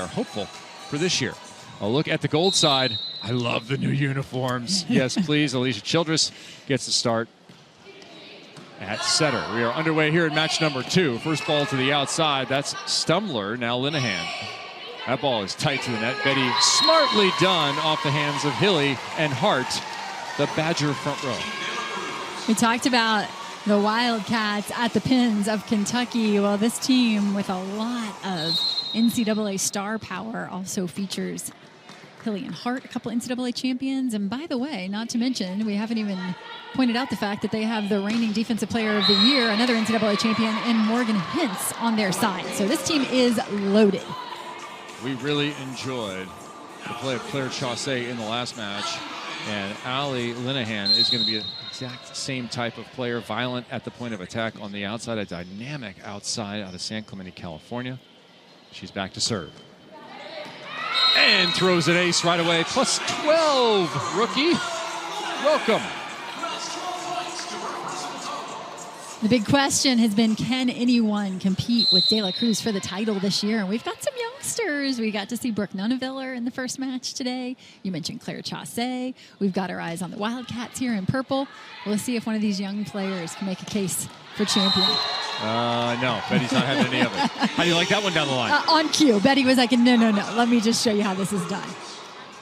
are hopeful for this year. A look at the gold side. I love the new uniforms. Yes, please. Alicia Childress gets the start at setter. We are underway here in match number 2. First ball to the outside. That's Stumler, now Linehan. That ball is tight to the net. Betty smartly done off the hands of Hilly and Hart, the Badger front row. We talked about the Wildcats at the pins of Kentucky. Well, this team with a lot of NCAA star power also features Hilly and Hart, a couple NCAA champions. And by the way, not to mention, we haven't even pointed out the fact that they have the reigning Defensive Player of the Year, another NCAA champion, in Morgan Hintz on their side. So this team is loaded. We really enjoyed the play of Claire Chaussee in the last match. And Allie Linehan is going to be the exact same type of player, violent at the point of attack on the outside, a dynamic outside out of San Clemente, California. She's back to serve. And throws an ace right away. Plus 12, rookie. Welcome. The big question has been, can anyone compete with De La Cruz for the title this year? And we've got some youngsters. We got to see Brooke Nuneviller in the first match today. You mentioned Claire Chaussee. We've got our eyes on the Wildcats here in purple. We'll see if one of these young players can make a case for champion. No, Betty's not having any of it. How do you like that one down the line? On cue. Betty was like, no. Let me just show you how this is done.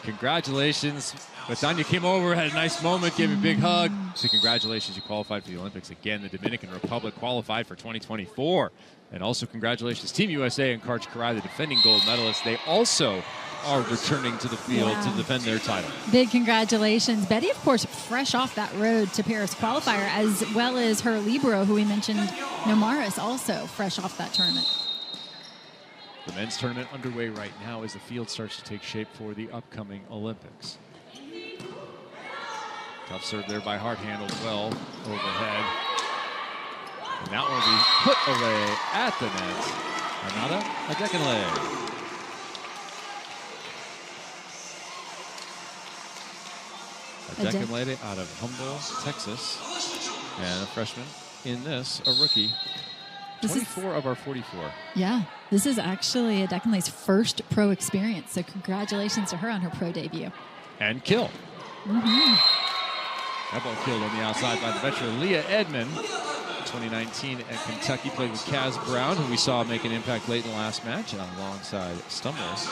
Congratulations. Latanya came over, had a nice moment, gave me a big hug. So congratulations, you qualified for the Olympics again. The Dominican Republic qualified for 2024. And also congratulations, Team USA and Karch Karai, the defending gold medalists. They also are returning to the field to defend their title. Big congratulations. Betty, of course, fresh off that road to Paris qualifier, as well as her libero, who we mentioned, Nomaris, also fresh off that tournament. The men's tournament underway right now as the field starts to take shape for the upcoming Olympics. Tough serve there by Hart, handled well overhead. And that will be put away at the net. Another Adekanle. Adekanle out of Humboldt, Texas. And a freshman in this, a rookie. 24 of our 44. Yeah, this is actually Adekanle's first pro experience. So congratulations to her on her pro debut. And kill. Mm-hmm. That ball killed on the outside by the veteran Leah Edmond. 2019 at Kentucky, played with Kaz Brown, who we saw make an impact late in the last match, alongside Stumbles.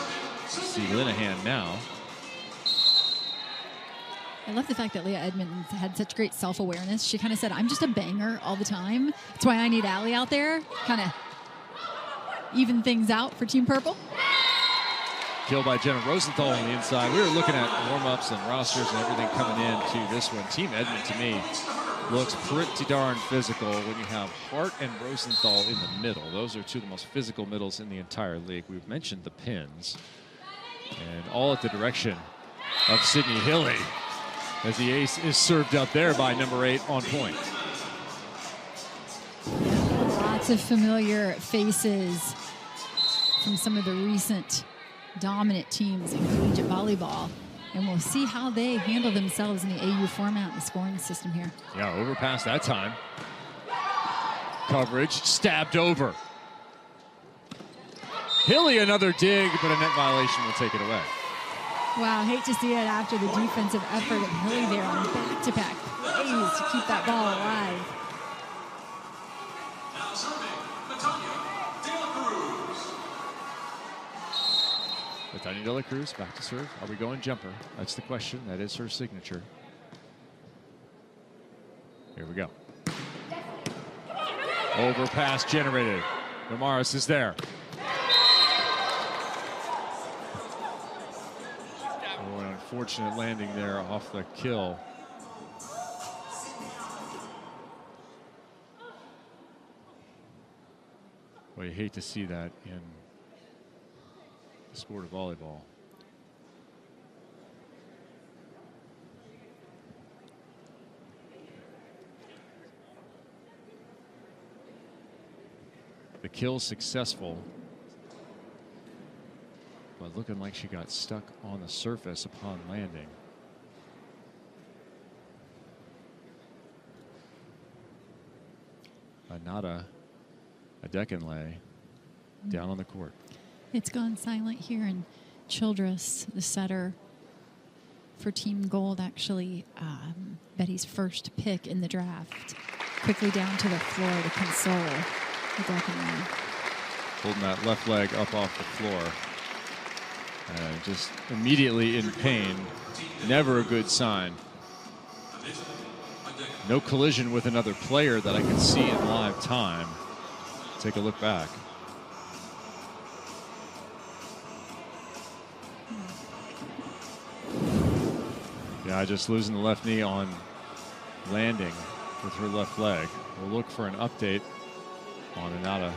See Linehan now. I love the fact that Leah Edmond had such great self-awareness. She kind of said, I'm just a banger all the time. That's why I need Allie out there, kind of even things out for Team Purple. Kill by Jenna Rosenthal on the inside. We were looking at warm-ups and rosters and everything coming into this one. Team Edmond, to me, looks pretty darn physical when you have Hart and Rosenthal in the middle. Those are two of the most physical middles in the entire league. We've mentioned the pins. And all at the direction of Sydney Hilly, as the ace is served up there by number 8 on point. Lots of familiar faces from some of the recent dominant teams in collegiate volleyball, and we'll see how they handle themselves in the AU format and the scoring system here. Yeah, overpass that time. Coverage stabbed over. Hilly another dig, but a net violation will take it away. Wow, hate to see it after the defensive effort of Hilly there on back-to-back plays to keep that ball alive. Latanya De La Cruz back to serve. Are we going jumper? That's the question. That is her signature. Here we go. Overpass generated. Nomaris is there. Oh, an unfortunate landing there off the kill. Well, you hate to see that in the sport of volleyball. The kill successful, but looking like she got stuck on the surface upon landing. Anada Adekanle down on the court. It's gone silent here, and Childress, the setter for Team Gold, actually Betty's first pick in the draft, quickly down to the floor to console the black and white. Holding that left leg up off the floor. Just immediately in pain. Never a good sign. No collision with another player that I could see in live time. Take a look back. Yeah, just losing the left knee on landing with her left leg. We'll look for an update on Anata.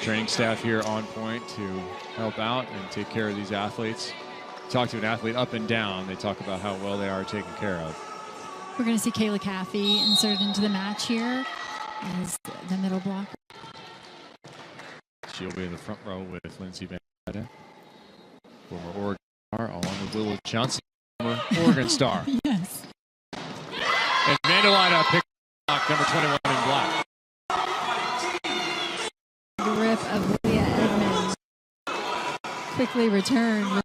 Training staff here on point to help out and take care of these athletes. Talk to an athlete up and down. They talk about how well they are taken care of. We're going to see Kayla Caffey inserted into the match here as the middle blocker. She'll be in the front row with Lindsay Van Dyke, former Oregon star, along with Willow Johnson, former Oregon star. Yes. And Vandewide picked block, number 21 in black. Grip of Leah Edmond. Quickly returned.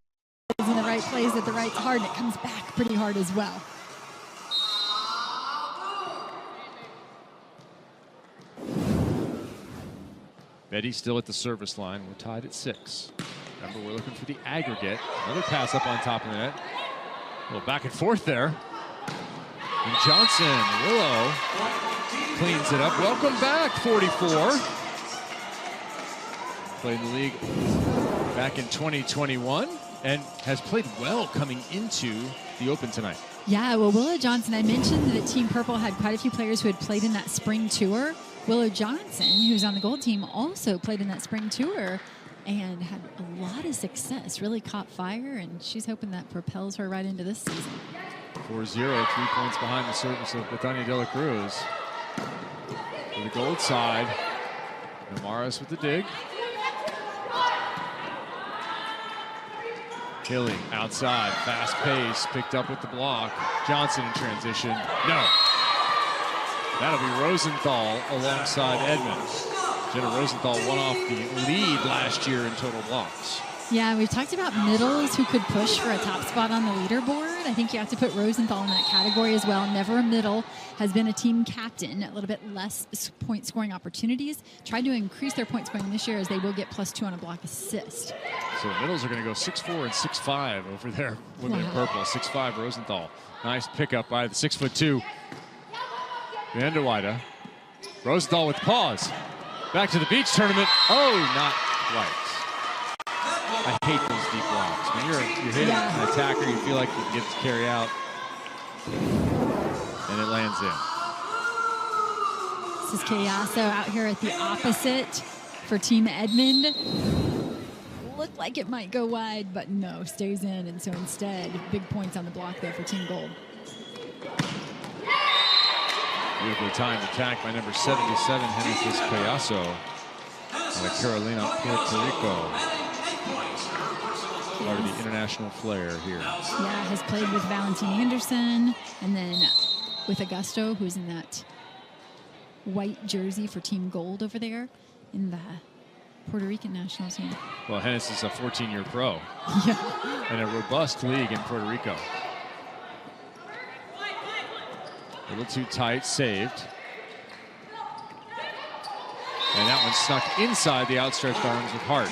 Is in the right place at the right hard, and it comes back pretty hard as well. Betty still at the service line. We're tied at 6. Remember, we're looking for the aggregate. Another pass up on top of the net. A little back and forth there. And Johnson, Willow, cleans it up. Welcome back, 44. Played in the league back in 2021 and has played well coming into the Open tonight. Yeah, well, Willow Johnson, I mentioned that Team Purple had quite a few players who had played in that spring tour. Willow Johnson, who's on the gold team, also played in that spring tour and had a lot of success, really caught fire, and she's hoping that propels her right into this season. 4-0, 3 points behind the service of Bethania de la Cruz. For the gold side, Namaris with the dig. Hilly outside, fast pace, picked up with the block. Johnson in transition, no. That'll be Rosenthal alongside Edmond. Jenna Rosenthal won off the lead last year in total blocks. Yeah, we've talked about middles who could push for a top spot on the leaderboard. I think you have to put Rosenthal in that category as well. Never a middle, has been a team captain, a little bit less point scoring opportunities. Tried to increase their point scoring this year as they will get +2 on a block assist. So the middles are going to go 6'4" and 6'5" over there. Women in purple, 6'5" Rosenthal. Nice pickup by the 6'2" Vandewide. Rosenthal with pause. Back to the beach tournament. Oh, not quite. I hate those deep blocks. When you're hitting an attacker, you feel like you can get to carry out, and it lands in. This is Cayasso out here at the opposite for Team Edmond. Looked like it might go wide, but no, stays in, and so instead, big points on the block there for Team Gold. Beautifully timed attack by number 77, Genesis Cayasso, out of Carolina, Puerto Rico. Part of the international flair here. Yeah, has played with Valentine Anderson and then with Augusto, who's in that white jersey for Team Gold over there in the Puerto Rican national team. Well, Hennis is a 14-year pro. Yeah. And a robust league in Puerto Rico. A little too tight, saved. And that one snuck inside the outstretched arms of Hart.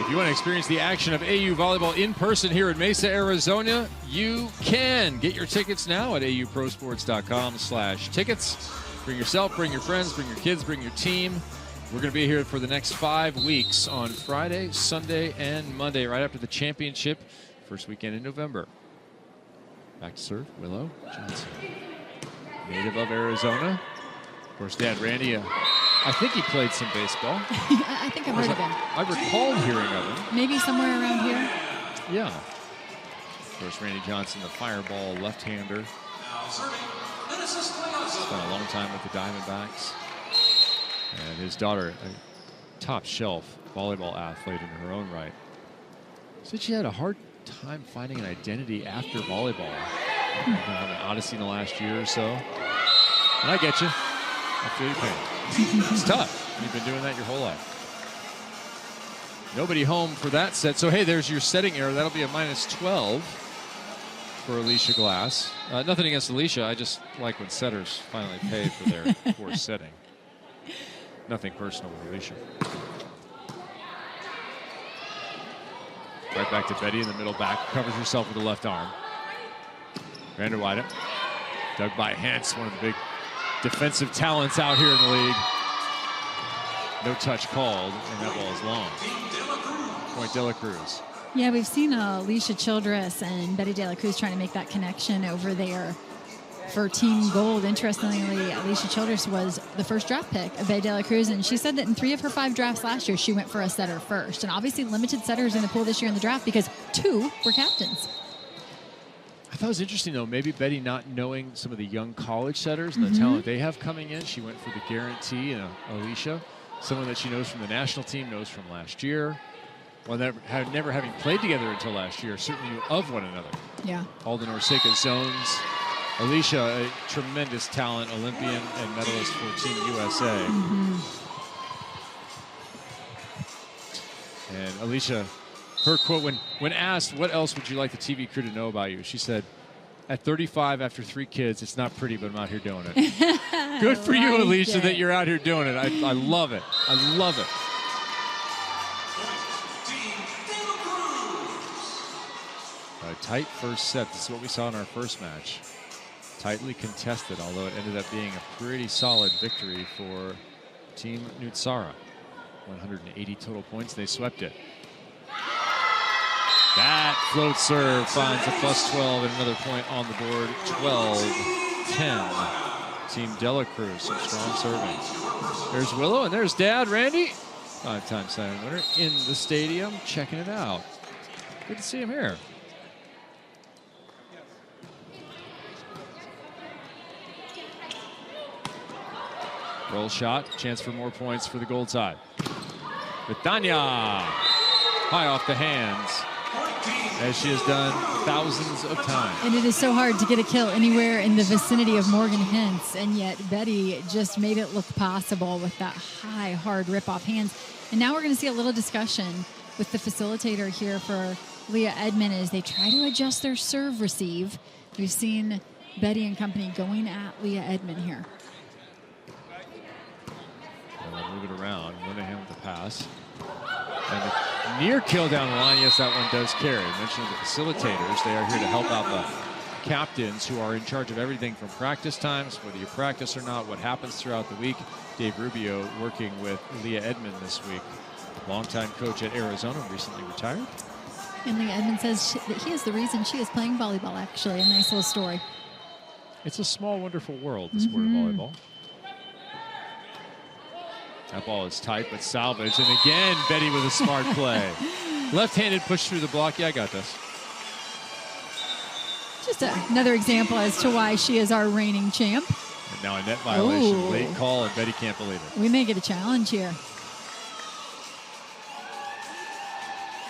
If you want to experience the action of AU volleyball in person here in Mesa, Arizona, you can. Get your tickets now at auprosports.com/tickets. Bring yourself, bring your friends, bring your kids, bring your team. We're going to be here for the next 5 weeks on Friday, Sunday, and Monday, right after the championship, first weekend in November. Back to serve, Willow Johnson. Native of Arizona. Of course, Dad Randy, I think he played some baseball. I think I've heard of him. I recall hearing of him. Maybe somewhere around here. Yeah. Of course, Randy Johnson, the fireball left-hander. Spent a long time with the Diamondbacks. And his daughter, a top-shelf volleyball athlete in her own right. Said she had a hard time finding an identity after volleyball. An odyssey in the last year or so. And I get you. I feel your pain. It's tough. You've been doing that your whole life. Nobody home for that set. So, hey, there's your setting error. That'll be a -12 for Alicia Glass. Nothing against Alicia. I just like when setters finally pay for their poor setting. Nothing personal with Alicia. Right back to Betty in the middle back. Covers herself with the left arm. Vanderweide. Dug by Hentz, one of the big defensive talents out here in the league. No touch called, and that ball is long. Point De La Cruz. Yeah, we've seen Alicia Childress and Betty De La Cruz trying to make that connection over there for Team Gold. Interestingly, Alicia Childress was the first draft pick of Betty De La Cruz, and she said that in 3 of her 5 drafts last year, she went for a setter first. And obviously limited setters in the pool this year in the draft because 2 were captains. I thought it was interesting, though, maybe Betty not knowing some of the young college setters and the talent they have coming in. She went for the guarantee, and Alicia, someone that she knows from the national team, knows from last year. Well, never having played together until last year, certainly knew of one another. Yeah. All the Norseca zones. Alicia, a tremendous talent, Olympian and medalist for Team USA. And Alicia, her quote, when asked, what else would you like the TV crew to know about you? She said, at 35, after 3 kids, it's not pretty, but I'm out here doing it. Good for you, Alicia, that you're out here doing it. I love it. I love it. A tight first set. This is what we saw in our first match. Tightly contested, although it ended up being a pretty solid victory for Team Nutsara. 180 total points. They swept it. That float serve finds a +12 and another point on the board. 12-10. Team De La Cruz, some strong serving. There's Willow, and there's Dad, Randy. 5-time Simon winner in the stadium, checking it out. Good to see him here. Roll shot, chance for more points for the gold side. Betania, high off the hands, as she has done thousands of times. And it is so hard to get a kill anywhere in the vicinity of Morgan Hentz, and yet Betty just made it look possible with that high, hard rip-off hands. And now we're going to see a little discussion with the facilitator here for Leah Edmond as they try to adjust their serve receive. We've seen Betty and company going at Leah Edmond here. Move it around. Linehan with the pass. And the near kill down the line. Yes, that one does carry. Mentioning the facilitators. They are here to help out the captains who are in charge of everything from practice times, whether you practice or not, what happens throughout the week. Dave Rubio working with Leah Edmond this week. Longtime coach at Arizona, recently retired. And Leah Edmond says that he is the reason she is playing volleyball, actually. A nice little story. It's a small, wonderful world, the sport of volleyball. That ball is tight, but salvaged. And again, Betty with a smart play. Left-handed push through the block. Yeah, I got this. Just another example as to why she is our reigning champ. And now a net violation. Ooh. Late call, and Betty can't believe it. We may get a challenge here.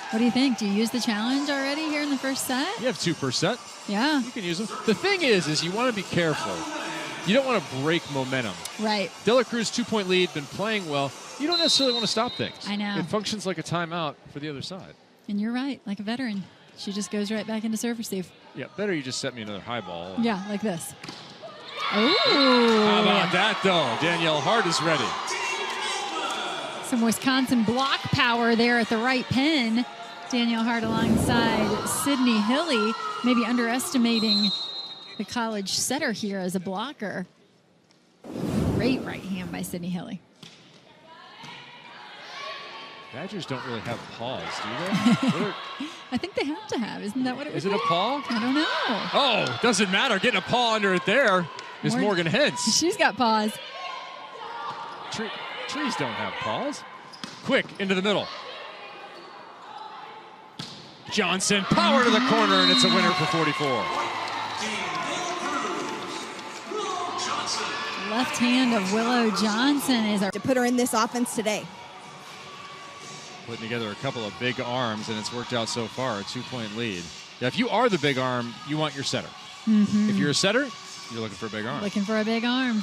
What do you think? Do you use the challenge already here in the first set? You have 2 per set. Yeah. You can use them. The thing is you want to be careful. You don't want to break momentum. Right. De La Cruz 2-point lead, been playing well. You don't necessarily want to stop things. I know. It functions like a timeout for the other side. And you're right, like a veteran. She just goes right back into serve receive. Yeah, better you just set me another high ball. Yeah, like this. Ooh. How about that, though? Danielle Hart is ready. Some Wisconsin block power there at the right pin. Danielle Hart alongside Sydney Hilly, maybe underestimating the college setter here as a blocker. Great right hand by Sydney Hilly. Badgers don't really have paws, do they? I think they have to have. Isn't that what it was? Is it a paw? I don't know. Oh, doesn't matter. Getting a paw under it there is Morgan Hentz. She's got paws. Trees don't have paws. Quick, into the middle. Johnson, power to the corner, and it's a winner for 44. Left hand of Willow Johnson is to put her in this offense today. Putting together a couple of big arms, and it's worked out so far, a 2-point lead. Yeah, if you are the big arm, you want your setter. If you're a setter, you're looking for a big arm. Looking for a big arm.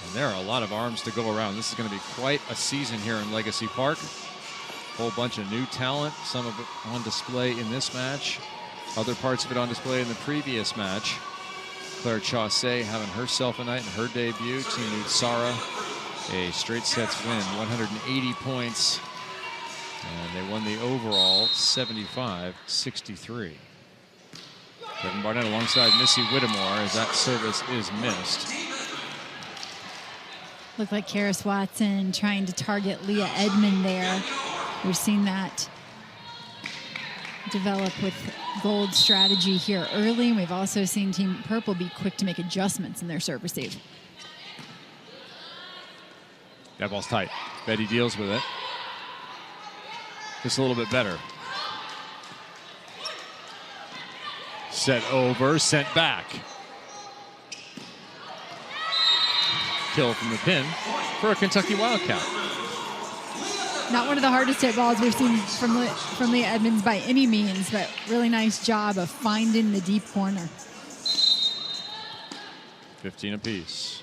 And there are a lot of arms to go around. This is going to be quite a season here in Legacy Park. A whole bunch of new talent, some of it on display in this match, other parts of it on display in the previous match. Claire Chaussee having herself a night in her debut. Team Sara, a straight sets win, 180 points. And they won the overall 75-63. Kevin Barnett alongside Missy Whittemore as that service is missed. Looked like Karis Watson trying to target Leah Edmond there. We've seen that develop with gold strategy here early. We've also seen Team Purple be quick to make adjustments in their serve receive. That ball's tight. Betty deals with it. Just a little bit better. Set over, sent back. Kill from the pin for a Kentucky Wildcat. Not one of the hardest hit balls we've seen from Leah Edmonds by any means, but really nice job of finding the deep corner. 15 apiece.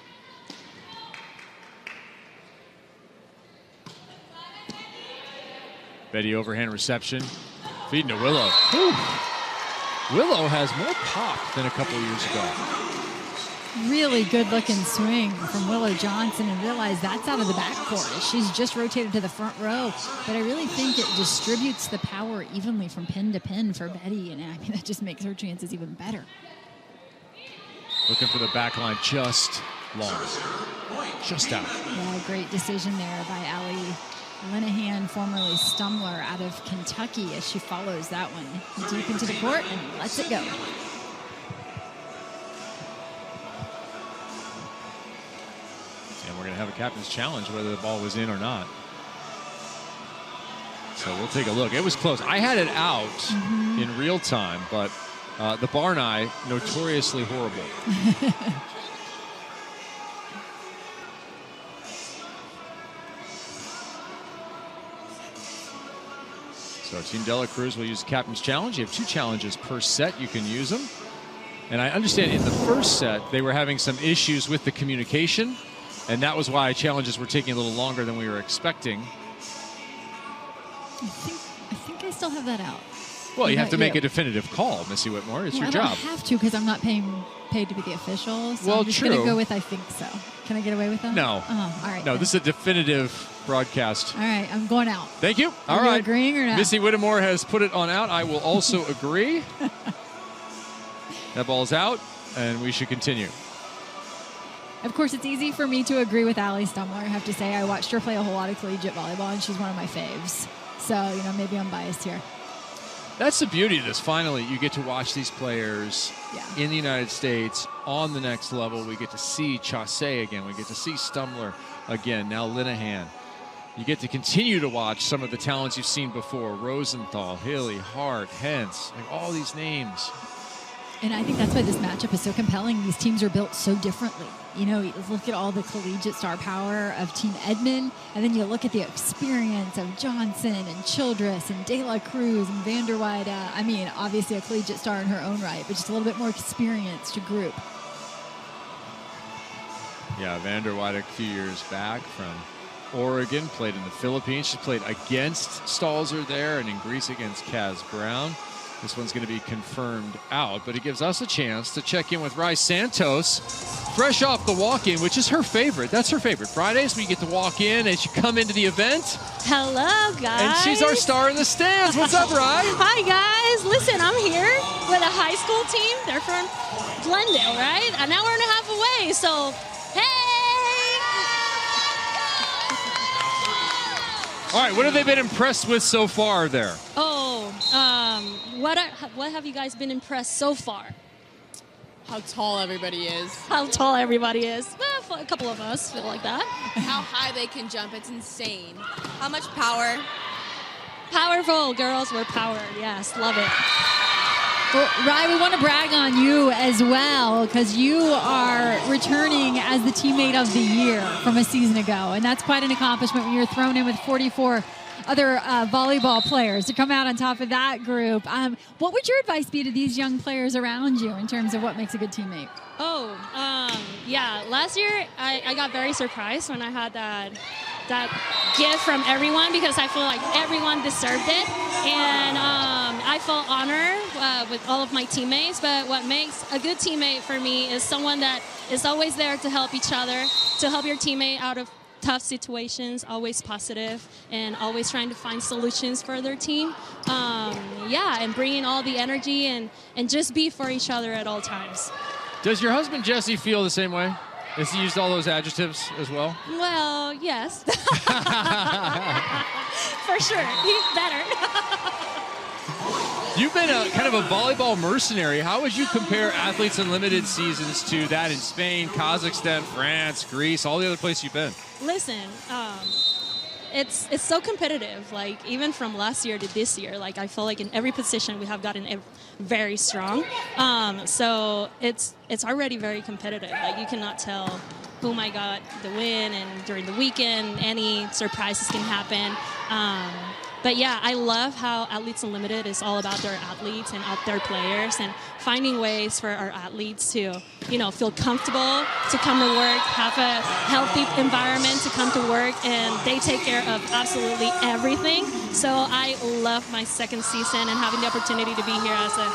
Betty overhand reception. Feeding to Willow. Whew. Willow has more pop than a couple years ago. Really good looking swing from Willow Johnson, and realize that's out of the backcourt. She's just rotated to the front row, but I really think it distributes the power evenly from pin to pin for Betty, and I mean that just makes her chances even better. Looking for the back line, just long. Just out. Yeah, great decision there by Allie Linehan, formerly Stumler, out of Kentucky, as she follows that one deep into the court and lets it go. And we're going to have a captain's challenge whether the ball was in or not. So we'll take a look. It was close. I had it out in real time, but the barn eye, notoriously horrible. So Team Dela Cruz will use the captain's challenge. You have 2 challenges per set. You can use them. And I understand in the first set, they were having some issues with the communication. And that was why challenges were taking a little longer than we were expecting. I think I still have that out. Well, you have to make a definitive call, Missy Whitmore. It's your job. I don't have to because I'm not paid to be the official. So well, I'm just going to go with I think so. Can I get away with that? No. Oh, all right. No, then. this is a definitive broadcast. All right, I'm going out. Thank you. All Are right. you agreeing or not? Missy Whittemore has put it on out. I will also agree. That ball's out, and we should continue. Of course, it's easy for me to agree with Allie Stumler. I have to say, I watched her play a whole lot of collegiate volleyball, and she's one of my faves. So, maybe I'm biased here. That's the beauty of this. Finally, you get to watch these players in the United States on the next level. We get to see Chaussee again. We get to see Stumler again. Now Linehan. You get to continue to watch some of the talents you've seen before. Rosenthal, Hilly, Hart, Hentz, like all these names. And I think that's why this matchup is so compelling. These teams are built so differently. Look at all the collegiate star power of Team Edmond, and then you look at the experience of Johnson and Childress and De La Cruz and Vanderweide. I mean, obviously a collegiate star in her own right, but just a little bit more experienced group. Yeah, Vanderweide a few years back from Oregon, played in the Philippines. She played against Stalzer there and in Greece against Kaz Brown. This one's going to be confirmed out, but it gives us a chance to check in with Rice Santos, fresh off the walk-in, which is her favorite. That's her favorite. Fridays, we get to walk in as you come into the event. Hello, guys. And she's our star in the stands. What's up, Rye? Hi, guys. Listen, I'm here with a high school team. They're from Glendale, right? An hour and a half away, so hey! All right, what have they been impressed with so far there? What have you guys been impressed so far? How tall everybody is. How tall everybody is. Well, a couple of us feel like that. How high they can jump. It's insane. How much power. Powerful girls. We're powered. Yes, love it. Well, Rye, we want to brag on you as well because you are returning as the teammate of the year from a season ago. And that's quite an accomplishment when you're thrown in with 44 other volleyball players to come out on top of that group. What would your advice be to these young players around you in terms of what makes a good teammate? Yeah. Last year, I got very surprised when I had that gift from everyone because I feel like everyone deserved it. And I felt honored with all of my teammates. But what makes a good teammate for me is someone that is always there to help each other, to help your teammate out of tough situations, always positive, and always trying to find solutions for their team. And bringing all the energy and just be for each other at all times. Does your husband, Jesse, feel the same way? Has he used all those adjectives as well? Well, yes. For sure. He's better. You've been a kind of a volleyball mercenary. How would you compare Athletes Unlimited seasons to that in Spain, Kazakhstan, France, Greece, all the other places you've been? Listen, it's so competitive. Like, even from last year to this year, like, I feel like in every position we have gotten very strong. So it's already very competitive. Like, you cannot tell whom I got the win, and during the weekend, any surprises can happen. But yeah, I love how Athletes Unlimited is all about their athletes and their players, and finding ways for our athletes to, feel comfortable to come to work, have a healthy environment to come to work, and they take care of absolutely everything. So I love my second season, and having the opportunity to be here as a,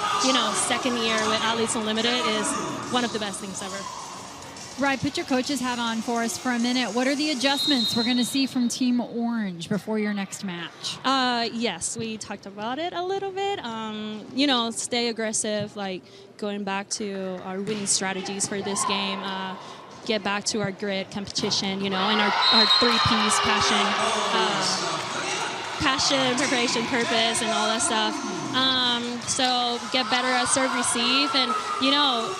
second year with Athletes Unlimited is one of the best things ever. Right, put your coach's hat on for us for a minute. What are the adjustments we're going to see from Team Orange before your next match? Yes, we talked about it a little bit. Stay aggressive, like going back to our winning strategies for this game. Get back to our grit, competition, and our 3 Ps, passion, preparation, purpose, and all that stuff. So get better at serve receive, and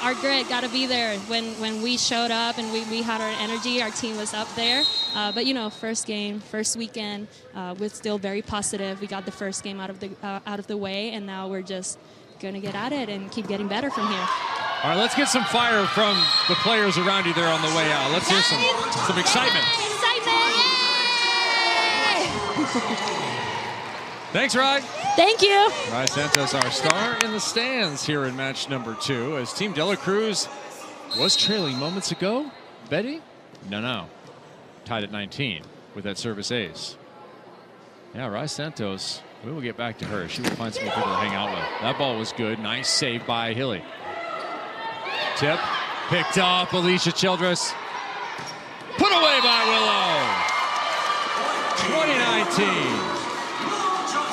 our grit got to be there. When we showed up and we had our energy, our team was up there. But first game, first weekend, we're still very positive. We got the first game out of the way, and now we're just gonna get at it and keep getting better from here. All right, let's get some fire from the players around you there on the way out. Let's hear some excitement. Excitement! Yay! Thanks, Rye. Thank you. Rye Santos, our star in the stands here in match number 2, as Team De La Cruz was trailing moments ago. Betty? No. Tied at 19 with that service ace. Yeah, Rye Santos, we will get back to her. She will find some people to hang out with. That ball was good. Nice save by Hilly. Tip. Picked up Alicia Childress. Put away by Willow. 2019.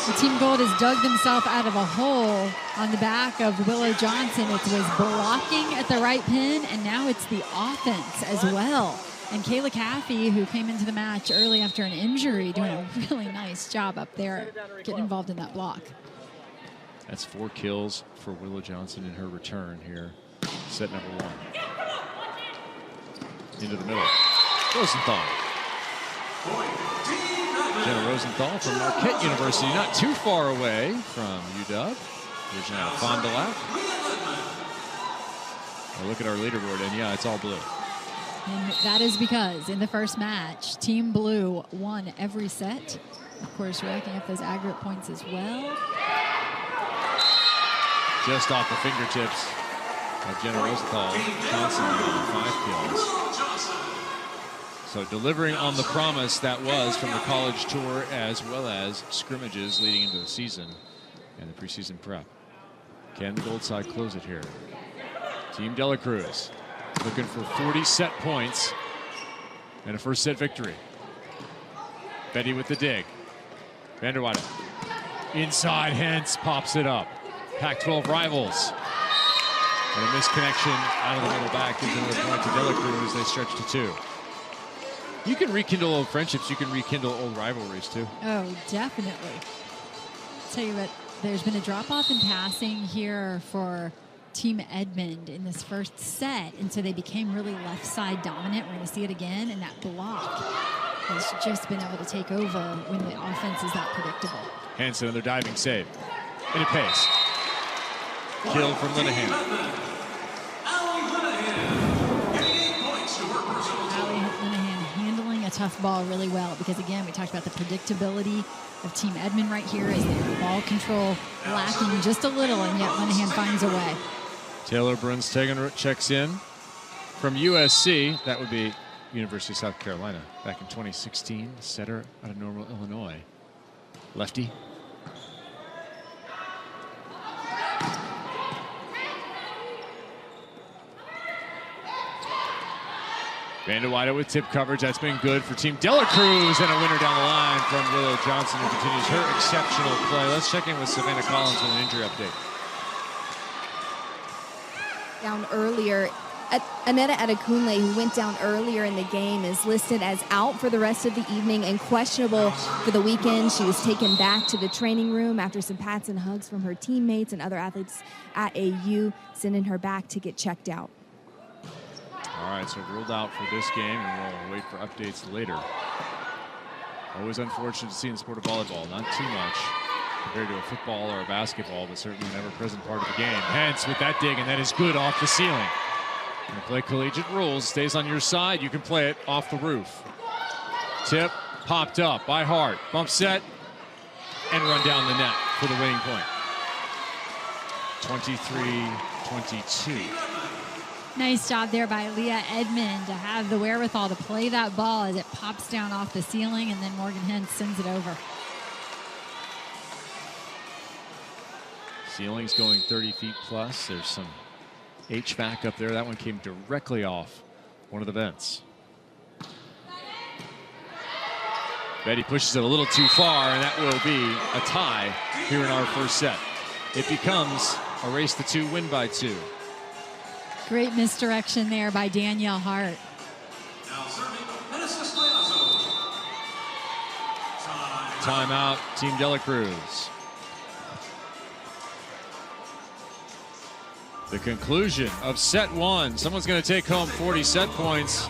The Team Gold has dug themselves out of a hole on the back of Willow Johnson. It was blocking at the right pin, and now it's the offense as well. And Kayla Caffey, who came into the match early after an injury, doing a really nice job up there, getting involved in that block. That's 4 kills for Willow Johnson in her return here. Set number 1. Into the middle. Rosenthal. Jenna Rosenthal from Marquette University, not too far away from UW. Originally out of Fond du Lac. Well, look at our leaderboard, and yeah, it's all blue. And that is because in the first match, Team Blue won every set. Of course, racking up those aggregate points as well. Just off the fingertips of Jenna Rosenthal. Johnson with 5 kills. So delivering on the promise that was from the college tour, as well as scrimmages leading into the season and the preseason prep. Can the gold side close it here? Team De La Cruz looking for 40 set points and a first set victory. Betty with the dig. Vanderwater inside, Hentz pops it up. Pac-12 rivals. And a misconnection out of the middle back gives another point to De La Cruz. They stretch to 2. You can rekindle old friendships. You can rekindle old rivalries, too. Oh, definitely. I'll tell you what, there's been a drop-off in passing here for Team Edmond in this first set, and so they became really left side dominant. We're going to see it again, and that block has just been able to take over when the offense is that predictable. Hanson, another diving save. And it pays. Kill from Linehan. A tough ball really well, because again, we talked about the predictability of Team Edmond right here, as their ball control lacking just a little, and yet Linehan finds a way. Taylor Brunstegen checks in. from USC. That would be University of South Carolina back in 2016. Setter out of Normal, Illinois. Lefty. Vanderweider with tip coverage. That's been good for Team Dela Cruz, and a winner down the line from Willow Johnson, who continues her exceptional play. Let's check in with Savannah Collins with an injury update. Down earlier, Aneta Adekunle, who went down earlier in the game, is listed as out for the rest of the evening and questionable for the weekend. She was taken back to the training room after some pats and hugs from her teammates and other athletes at AU, sending her back to get checked out. All right, so ruled out for this game, and we'll wait for updates later. Always unfortunate to see in the sport of volleyball. Not too much compared to a football or a basketball, but certainly an ever-present part of the game. Hence, with that dig, and that is good off the ceiling. You play collegiate rules, stays on your side, you can play it off the roof. Tip, popped up by Hart. Bump set, and run down the net for the winning point. 23-22. Nice job there by Leah Edmond to have the wherewithal to play that ball as it pops down off the ceiling, and then Morgan Hens sends it over. Ceiling's going 30 feet plus. There's some HVAC up there. That one came directly off one of the vents. Betty pushes it a little too far, and that will be a tie here in our first set. It becomes a race to 2, win by 2. Great misdirection there by Danielle Hart. Timeout, Team Dela Cruz. The conclusion of set 1. Someone's going to take home 40 set points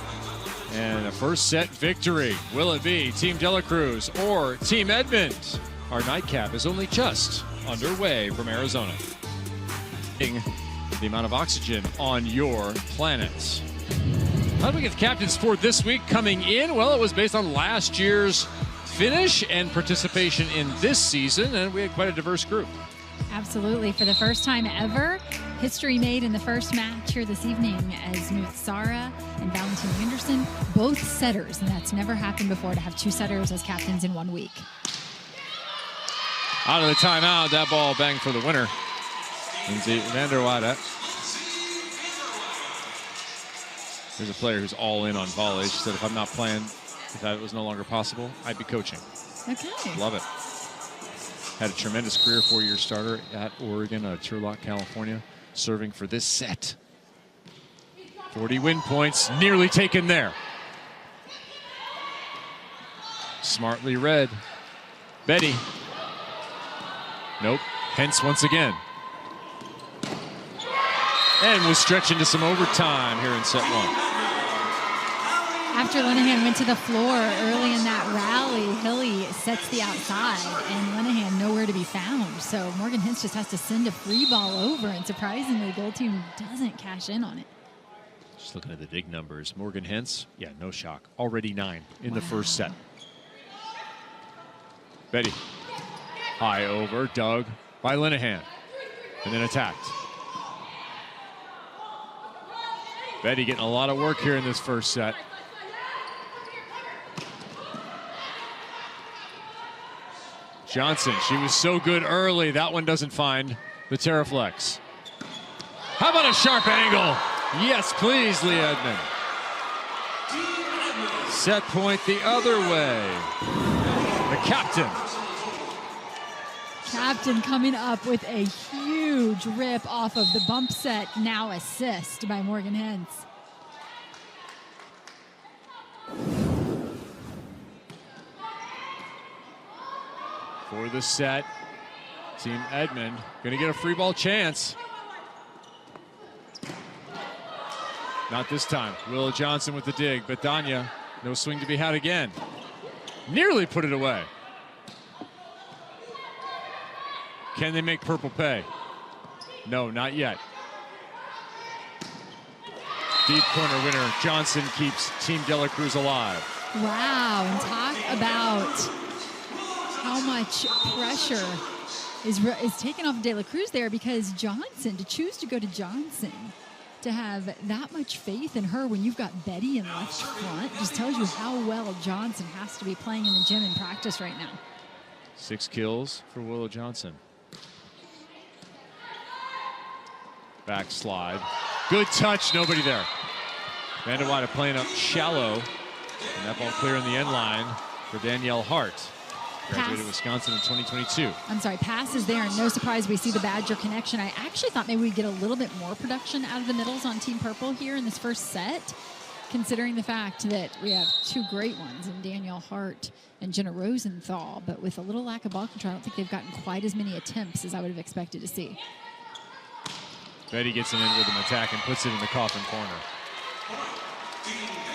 and a first set victory. Will it be Team Dela Cruz or Team Edmond? Our nightcap is only just underway from Arizona. The amount of oxygen on your planet. How did we get the captain's for this week coming in? Well, it was based on last year's finish and participation in this season, and we had quite a diverse group. Absolutely. For the first time ever, history made in the first match here this evening as Muth Sara and Valentina Anderson, both setters, and that's never happened before to have 2 setters as captains in 1 week. Out of the timeout, that ball banged for the winner. Lindsay Vanderweider. There's a player who's all in on volley. She said, if I'm not playing, if that was no longer possible, I'd be coaching. Okay. Love it. Had a tremendous career, 4-year starter at Oregon, Turlock, California, serving for this set. 40 win points, nearly taken there. Smartly read. Betty. Nope. Hence once again. And we'll stretch into some overtime here in set 1. After Linehan went to the floor early in that rally, Hilly sets the outside, and Linehan nowhere to be found. So Morgan Hens just has to send a free ball over, and surprisingly, the goal team doesn't cash in on it. Just looking at the dig numbers. Morgan Hens, yeah, no shock. Already 9 in the first set. Betty. High over, dug by Linehan, and then attacked. Betty getting a lot of work here in this first set. Johnson, she was so good early. That one doesn't find the Terraflex. How about a sharp angle? Yes, please, Leah Edmond. Set point the other way. The captain. Captain coming up with a huge rip off of the bump set, now assist by Morgan Hens. For the set, Team Edmond gonna get a free ball chance. Not this time. Willow Johnson with the dig, but Danya, no swing to be had again. Nearly put it away. Can they make purple pay? No, not yet. Deep corner winner. Johnson keeps Team Dela Cruz alive. Wow, and talk about how much pressure is taken off of De La Cruz there, because Johnson, to choose to go to Johnson to have that much faith in her when you've got Betty in left front just tells you how well Johnson has to be playing in the gym and practice right now. 6 kills for Willow Johnson. Backslide. Good touch, nobody there. Vanderwater playing up shallow. And that ball clear in the end line for Danielle Hart. Graduated Wisconsin in 2022. I'm sorry, pass is there, and no surprise we see the Badger connection. I actually thought maybe we'd get a little bit more production out of the middles on Team Purple here in this first set, considering the fact that we have 2 great ones in Danielle Hart and Jenna Rosenthal, but with a little lack of ball control, I don't think they've gotten quite as many attempts as I would have expected to see. Betty gets it in with an attack and puts it in the coffin corner.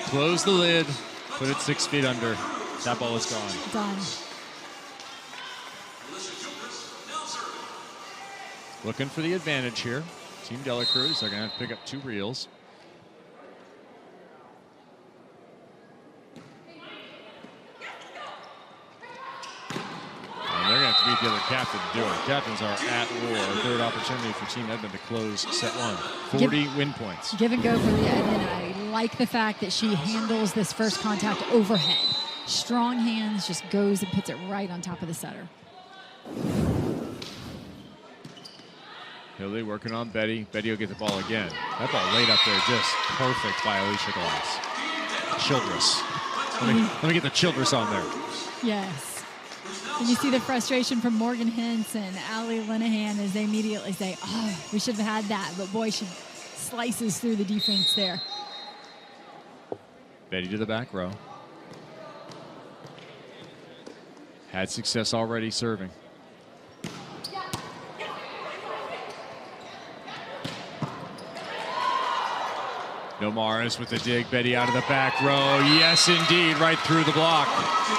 Close the lid, put it 6 feet under. That ball is gone. Done. Looking for the advantage here. Team Dela Cruz, they're going to have to pick up 2 reels. And they're going to have to beat the other captain to do it. Captains are at war. Third opportunity for Team Edmond to close set 1. 40 win points. Give and go for Leah Edmond. I like the fact that she handles this first contact overhead. Strong hands, just goes and puts it right on top of the setter. Hilly working on Betty. Betty will get the ball again. That ball laid up there just perfect by Alicia Glass. Childress. Let me get the Childress on there. Yes. And you see the frustration from Morgan Hintz and Allie Linehan as they immediately say, oh, we should have had that. But boy, she slices through the defense there. Betty to the back row. Had success already serving. No Morris with the dig. Betty out of the back row. Yes, indeed, right through the block.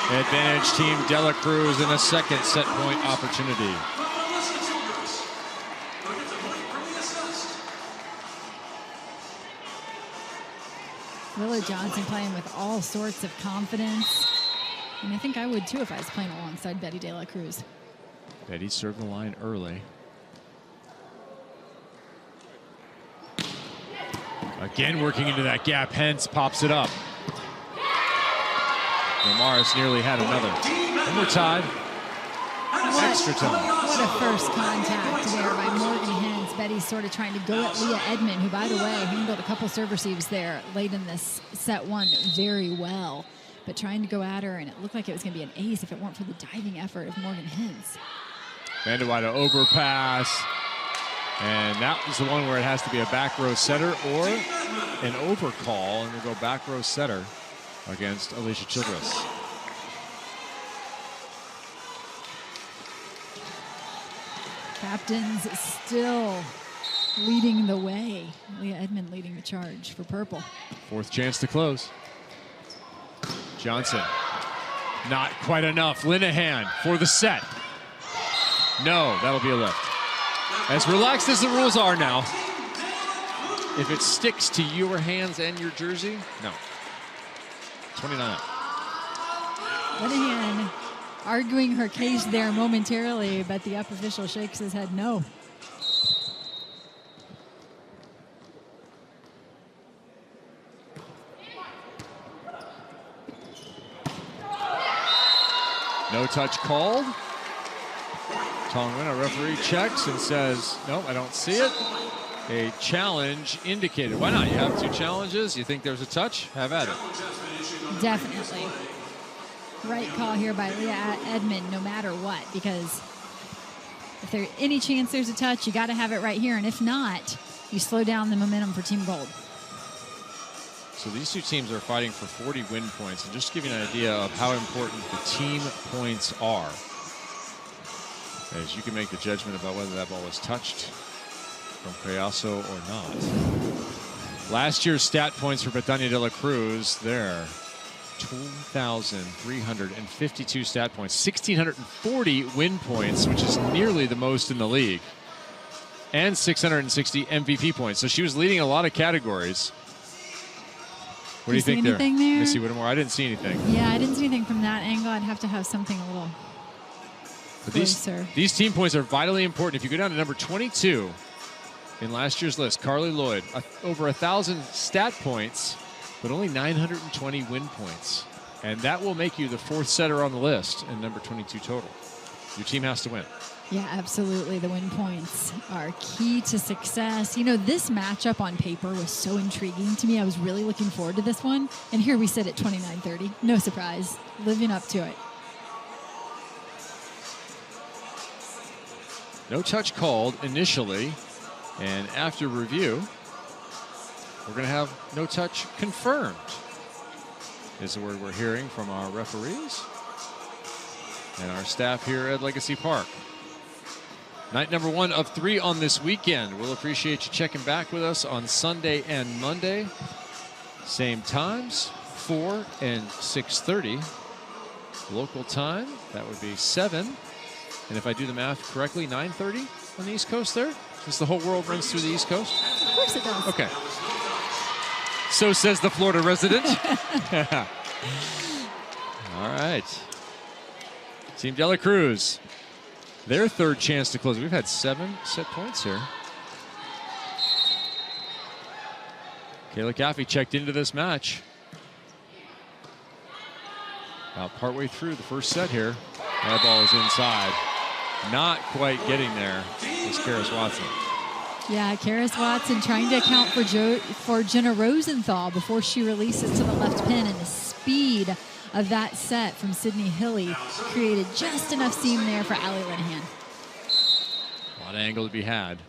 Advantage Team Dela Cruz in a second set point opportunity. Willow Johnson playing with all sorts of confidence. And I think I would too if I was playing alongside Betty De La Cruz. Betty served the line early. Again working into that gap. Hence pops it up. Morris nearly had another. And we're tied. Extra time. What a first contact there by Morgan Hintz. Betty sort of trying to go at Leah Edmond, who, by the way, handled a couple serve receives there late in this set 1 very well. But trying to go at her, and it looked like it was going to be an ace if it weren't for the diving effort of Morgan Hintz. Vanderwater overpass. And that was the one where it has to be a back row setter or an overcall, and we'll go back row setter against Alicia Childress. Captains still leading the way. Leah Edmond leading the charge for Purple. 4th chance to close. Johnson, not quite enough. Linehan for the set. No, that'll be a lift. As relaxed as the rules are now, if it sticks to your hands and your jersey, no. 29. Linehan arguing her case there momentarily, but the up official shakes his head no. No touch called. Tongwin, a referee, checks and says, nope, I don't see it. A challenge indicated. Why not? You have 2 challenges. You think there's a touch? Have at it. Definitely. Right call here by Leah Edmond, no matter what, because if there's any chance there's a touch, you got to have it right here. And if not, you slow down the momentum for Team Gold. So these 2 teams are fighting for 40 win points. And just to give you an idea of how important the team points are, as you can make the judgment about whether that ball was touched from Cayasso or not. Last year's stat points for Betania De La Cruz, there, 2,352 stat points, 1,640 win points, which is nearly the most in the league, and 660 MVP points. So she was leading a lot of categories. What do you think there? Missy Whittemore? I didn't see anything. Yeah, I didn't see anything from that angle. I'd have to have something a little But these team points are vitally important. If you go down to number 22, in last year's list, Carly Lloyd, over 1,000 stat points, but only 920 win points. And that will make you the 4th setter on the list and number 22 total. Your team has to win. Yeah, absolutely. The win points are key to success. You know, this matchup on paper was so intriguing to me. I was really looking forward to this one. And here we sit at 29-30. No surprise. Living up to it. No touch called initially. And after review, we're going to have no touch confirmed, is the word we're hearing from our referees and our staff here at Legacy Park. Night number 1 of 3 on this weekend. We'll appreciate you checking back with us on Sunday and Monday. Same times, 4 and 6:30. Local time, that would be 7. And if I do the math correctly, 9:30 on the East Coast there? Since the whole world runs through the East Coast? Of course it does. Okay. So says the Florida resident. All right. Team De La Cruz. Their 3rd chance to close. We've had 7 set points here. Kayla Caffey checked into this match. About partway through the first set here. That ball is inside. Not quite getting there is Karis Watson. Yeah, Karis Watson trying to account for Jenna Rosenthal before she releases to the left pin, and the speed of that set from Sydney Hilly created just enough seam there for Allie Linehan. A lot of angle to be had.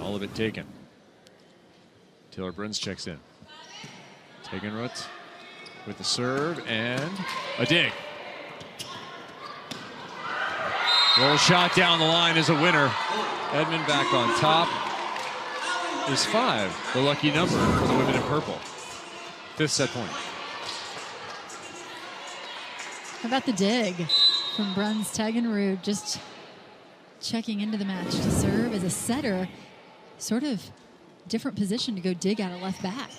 All of it taken. Taylor Bruns checks in. Tegenruth with the serve and a dig. Roll shot down the line is a winner. Edmond back on top. Is 5, the lucky number for the women in purple. 5th set point. How about the dig from Bruns Tegenruth, just checking into the match to serve as a setter. Sort of different position to go dig out of left back.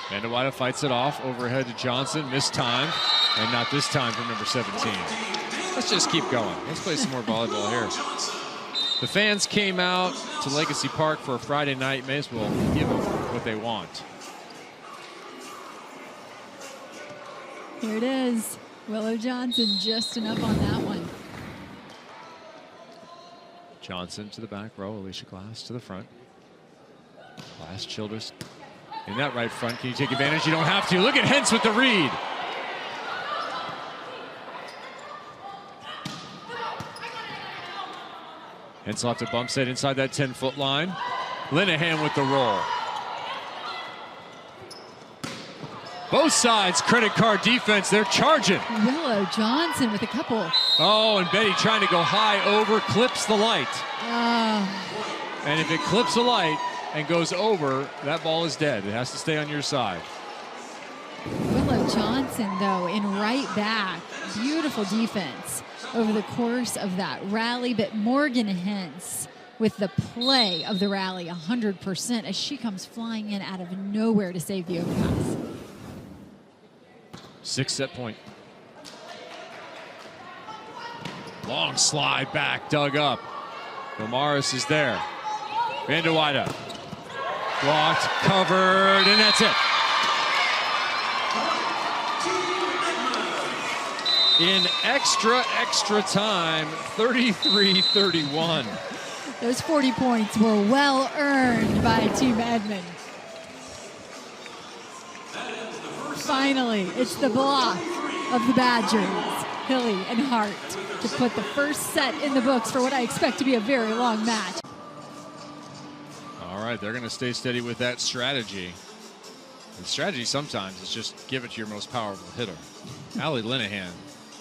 Vanderwide fights it off overhead to Johnson. Missed time, and not this time from number 17. Let's just keep going. Let's play some more volleyball here. The fans came out to Legacy Park for a Friday night. May as well give them what they want. Here it is. Willow Johnson just enough on that one. Johnson to the back row. Alicia Glass to the front. Glass Childress in that right front. Can you take advantage? You don't have to. Look at Hentz with the read. Hentz will have to bump set inside that 10-foot line. Linehan with the roll. Both sides, credit card defense. They're charging. Willow Johnson with a couple. Oh, and Betty trying to go high over, clips the light. And if it clips the light and goes over, that ball is dead. It has to stay on your side. Willow Johnson, though, in right back. Beautiful defense over the course of that rally. But Morgan Hentz with the play of the rally, 100%, as she comes flying in out of nowhere to save the overpass. 6 set point. Long slide back, dug up. Gomaris is there. Vanderwide blocked, covered, and that's it. In extra time, 33-31. Those 40 points were well earned by Team Edmond. Finally, it's the block of the Badgers, Hilly and Hart, to put the first set in the books for what I expect to be a very long match. All right, they're going to stay steady with that strategy. And strategy sometimes is just give it to your most powerful hitter. Allie Linehan,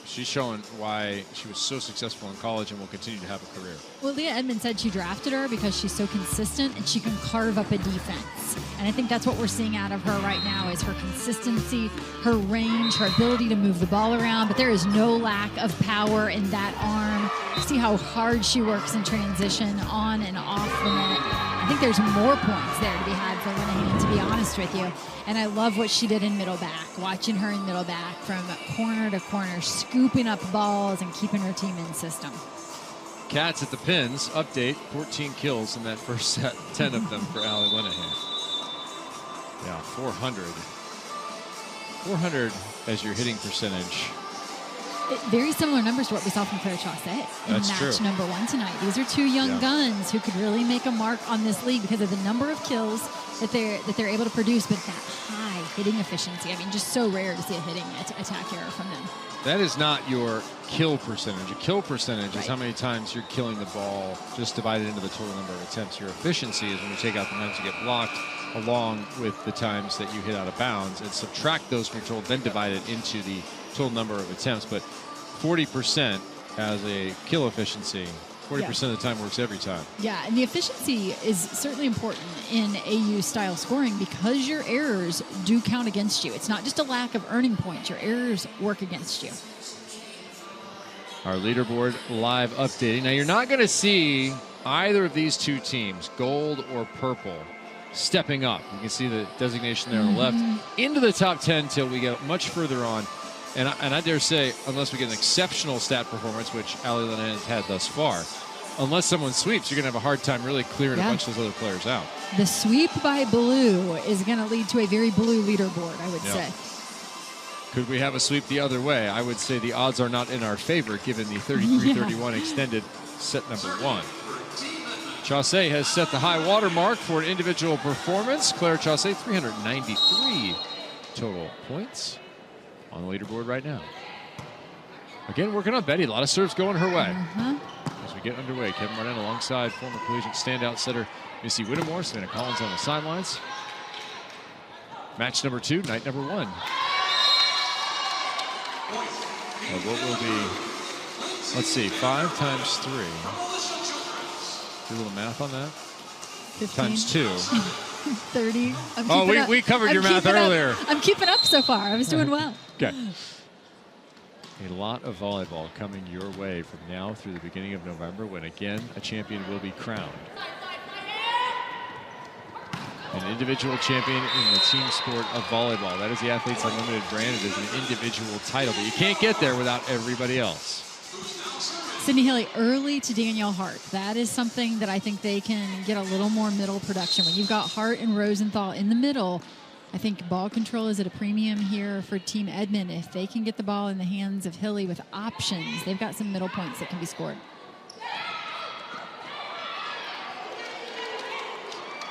she's showing why she was so successful in college and will continue to have a career. Well, Leah Edmond said she drafted her because she's so consistent and she can carve up a defense. And I think that's what we're seeing out of her right now is her consistency, her range, her ability to move the ball around. But there is no lack of power in that arm. See how hard she works in transition on and off the net. I think there's more points there to be had for Linehan, to be honest with you. And I love what she did in middle back, watching her in middle back from corner to corner, scooping up balls and keeping her team in system. Cats at the pins. Update, 14 kills in that first set, 10 of them for Allie Linehan. Yeah, 400. 400 as your hitting percentage. Very similar numbers to what we saw from Claire Chaussee in That's match true. number 1 tonight. These are two young guns who could really make a mark on this league because of the number of kills that they're able to produce, but that high hitting efficiency. I mean, just so rare to see a hitting attack error from them. That is not your kill percentage. A kill percentage is how many times you're killing the ball, just divided into the total number of attempts. Your efficiency is when you take out the times you get blocked, along with the times that you hit out of bounds, and subtract those from your total, then divide it into the total number of attempts. But 40% as a kill efficiency, 40% of the time works every time. Yeah, and the efficiency is certainly important in AU style scoring because your errors do count against you. It's not just a lack of earning points. Your errors work against you. Our leaderboard live updating. Now, you're not going to see either of these two teams, gold or purple, stepping up. You can see the designation there on the left into the top 10 till we get much further on. And I dare say, unless we get an exceptional stat performance, which Allie Linehan has had thus far, unless someone sweeps, you're going to have a hard time really clearing a bunch of those other players out. The sweep by blue is going to lead to a very blue leaderboard, I would say. Could we have a sweep the other way? I would say the odds are not in our favor, given the 33-31 extended set number 1. Chaussee has set the high water mark for an individual performance. Claire Chaussee, 393 total points on the leaderboard right now. Again, working on Betty. A lot of serves going her way. As we get underway, Kevin Martin alongside former collegiate standout setter Missy Whittemore, Savannah Collins on the sidelines. Match number 2, night number 1. What will be, let's see, 5 times 3. Do a little math on that. 15. Times 2. 30. We covered your math earlier. I'm keeping up so far. I was doing well. Okay. A lot of volleyball coming your way from now through the beginning of November, when again a champion will be crowned. An individual champion in the team sport of volleyball. That is the Athletes Unlimited brand. It is an individual title, but you can't get there without everybody else. Sydney Haley early to Danielle Hart. That is something that I think they can get a little more middle production. When you've got Hart and Rosenthal in the middle, I think ball control is at a premium here for Team Edmond. If they can get the ball in the hands of Hilly with options, they've got some middle points that can be scored.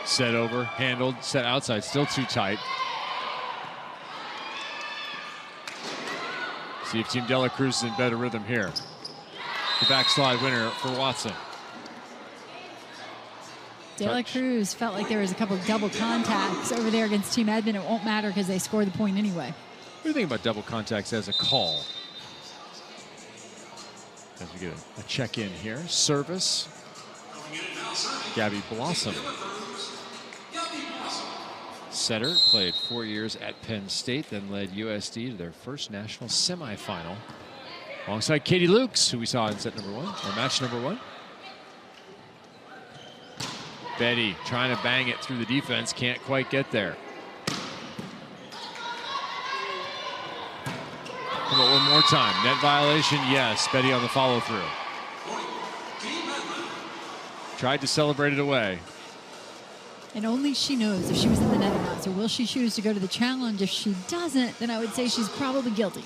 Set over, handled, set outside, still too tight. See if Team Dela Cruz is in better rhythm here. The backslide winner for Watson. Dela Cruz felt like there was a couple of double contacts over there against Team Edmond. It won't matter because they scored the point anyway. What do you think about double contacts as a call? As we get a check-in here. Service. Gabby Blossom. Setter, played 4 years at Penn State, then led USD to their first national semifinal. Alongside Katie Lukes, who we saw in set number 1, or match number 1. Betty trying to bang it through the defense, can't quite get there. Come on, one more time. Net violation, yes. Betty on the follow-through. Tried to celebrate it away. And only she knows if she was in the net or not. So will she choose to go to the challenge? If she doesn't, then I would say she's probably guilty.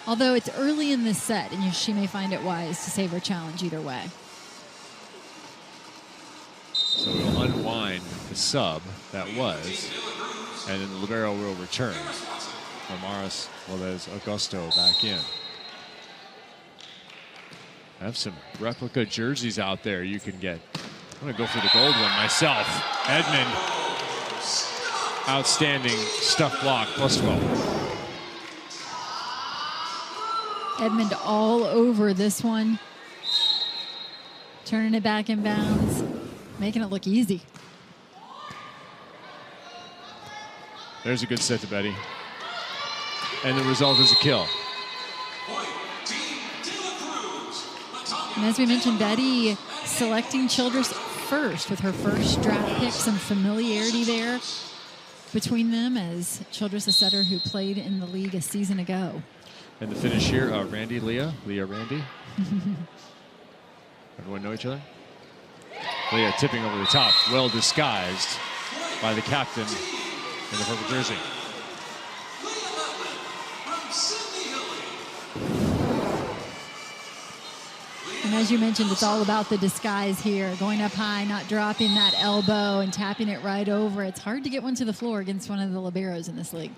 Although it's early in this set, and she may find it wise to save her challenge either way. So we'll unwind the sub that was, and then the libero will return. Amaris Valdez Augusto back in. I have some replica jerseys out there you can get. I'm going to go for the gold one myself. Edmond, outstanding stuff block, +12. Edmond all over this one. Turning it back in bounds. Making it look easy. There's a good set to Betty. And the result is a kill. And as we mentioned, Betty selecting Childress first with her first draft pick. Some familiarity there between them, as Childress, a setter who played in the league a season ago. And the finish here, Randy, Leah Randy. Everyone know each other? Leah tipping over the top, well disguised by the captain in the purple jersey. And as you mentioned, it's all about the disguise here. Going up high, not dropping that elbow and tapping it right over. It's hard to get one to the floor against one of the liberos in this league.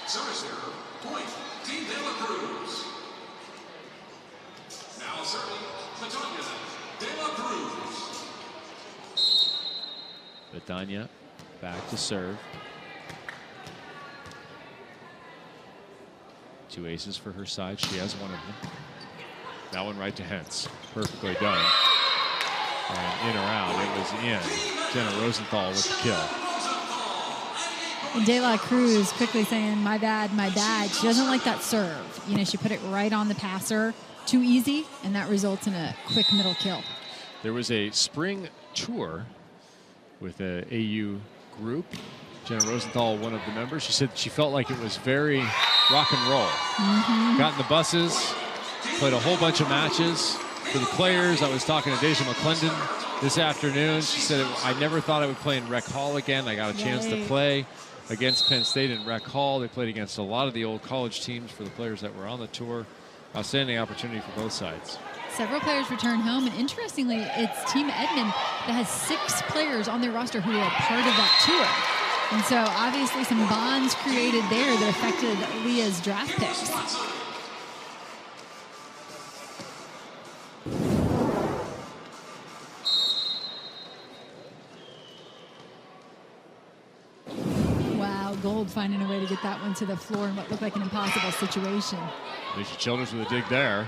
Service error, point, Team Cruz. Now serving, Catania, Cruz. Catania back to serve. 2 aces for her side. She has one of them. That one right to Hentz. Perfectly done. And in or out, it was in. Jenna Rosenthal with the kill. And De La Cruz quickly saying, my bad, my bad. She doesn't like that serve. You know, she put it right on the passer. Too easy, and that results in a quick middle kill. There was a spring tour with a AU group. Jenna Rosenthal, one of the members, she said she felt like it was very rock and roll. Got in the buses, played a whole bunch of matches for the players. I was talking to Deja McClendon this afternoon. She said, I never thought I would play in Rec Hall again. I got a chance to play against Penn State in Rec Hall. They played against a lot of the old college teams for the players that were on the tour. Outstanding opportunity for both sides. Several players return home, and interestingly, it's Team Edmond that has 6 players on their roster who are part of that tour. And so obviously some bonds created there that affected Leah's draft picks. Wow, Gold finding a way to get that one to the floor in what looked like an impossible situation. Alicia Childers with a dig there.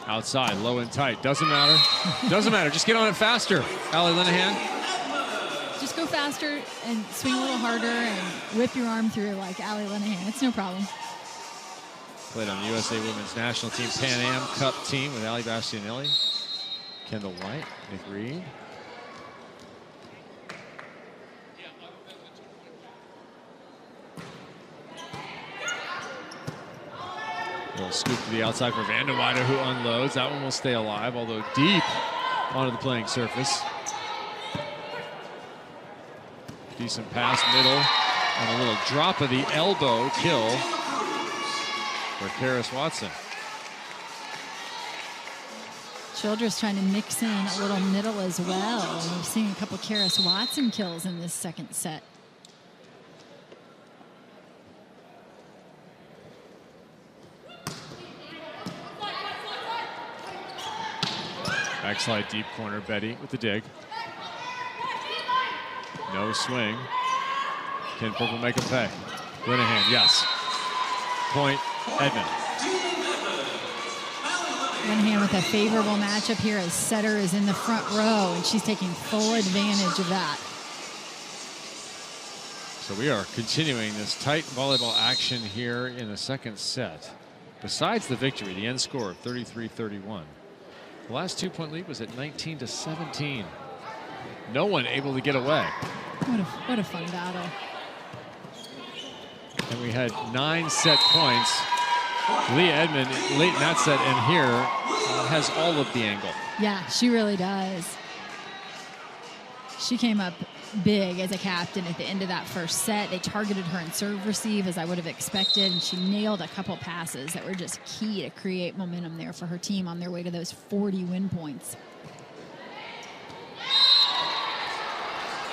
Outside, low and tight. Doesn't matter. Doesn't matter. Just get on it faster. Allie Linehan. Just go faster and swing a little harder and whip your arm through like Allie Linehan. It's no problem. Played on the USA Women's National Team Pan Am Cup team with Allie Bastianelli, Kendall White, Nick Reed. Little scoop to the outside for Vanderweyde, who unloads. That one will stay alive, although deep onto the playing surface. Decent pass middle, and a little drop of the elbow kill for Karis Watson. Childress trying to mix in a little middle as well. And we've seen a couple Karis Watson kills in this second set. Backslide deep corner, Betty with the dig. No swing. Can Purple make him pay? Linehan, yes. Point, Edmond. Linehan with a favorable matchup here as setter is in the front row, and she's taking full advantage of that. So we are continuing this tight volleyball action here in the second set. Besides the victory, the end score of 33-31. The last 2-point lead was at 19-17. No one able to get away. What a fun battle. And we had 9 set points. Leah Edmond late in that set and here has all of the angle. Yeah, she really does. She came up big as a captain at the end of that first set. They targeted her in serve receive as I would have expected, and she nailed a couple passes that were just key to create momentum there for her team on their way to those 40 win points.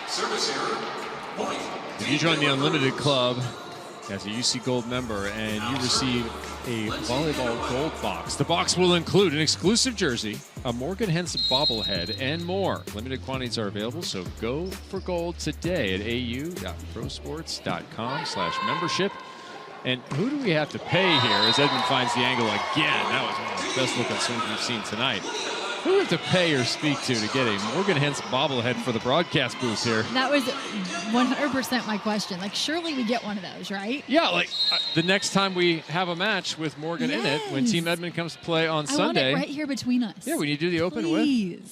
Service error, point. If you join the Unlimited Club as a UC Gold member and you receive a Volleyball Gold box, the box will include an exclusive jersey, a Morgan Hentz bobblehead, and more. Limited quantities are available, so go for gold today at au.prosports.com/membership. And who do we have to pay here as Edmond finds the angle again? That was one of the best looking swings we've seen tonight. Who do we have to pay or speak to get a Morgan Hentz bobblehead for the broadcast booth here? That was 100% my question. Like, surely we get one of those, right? Yeah, like the next time we have a match with Morgan in it, when Team Edmond comes to play on Sunday. I want it right here between us. Yeah, when you do the open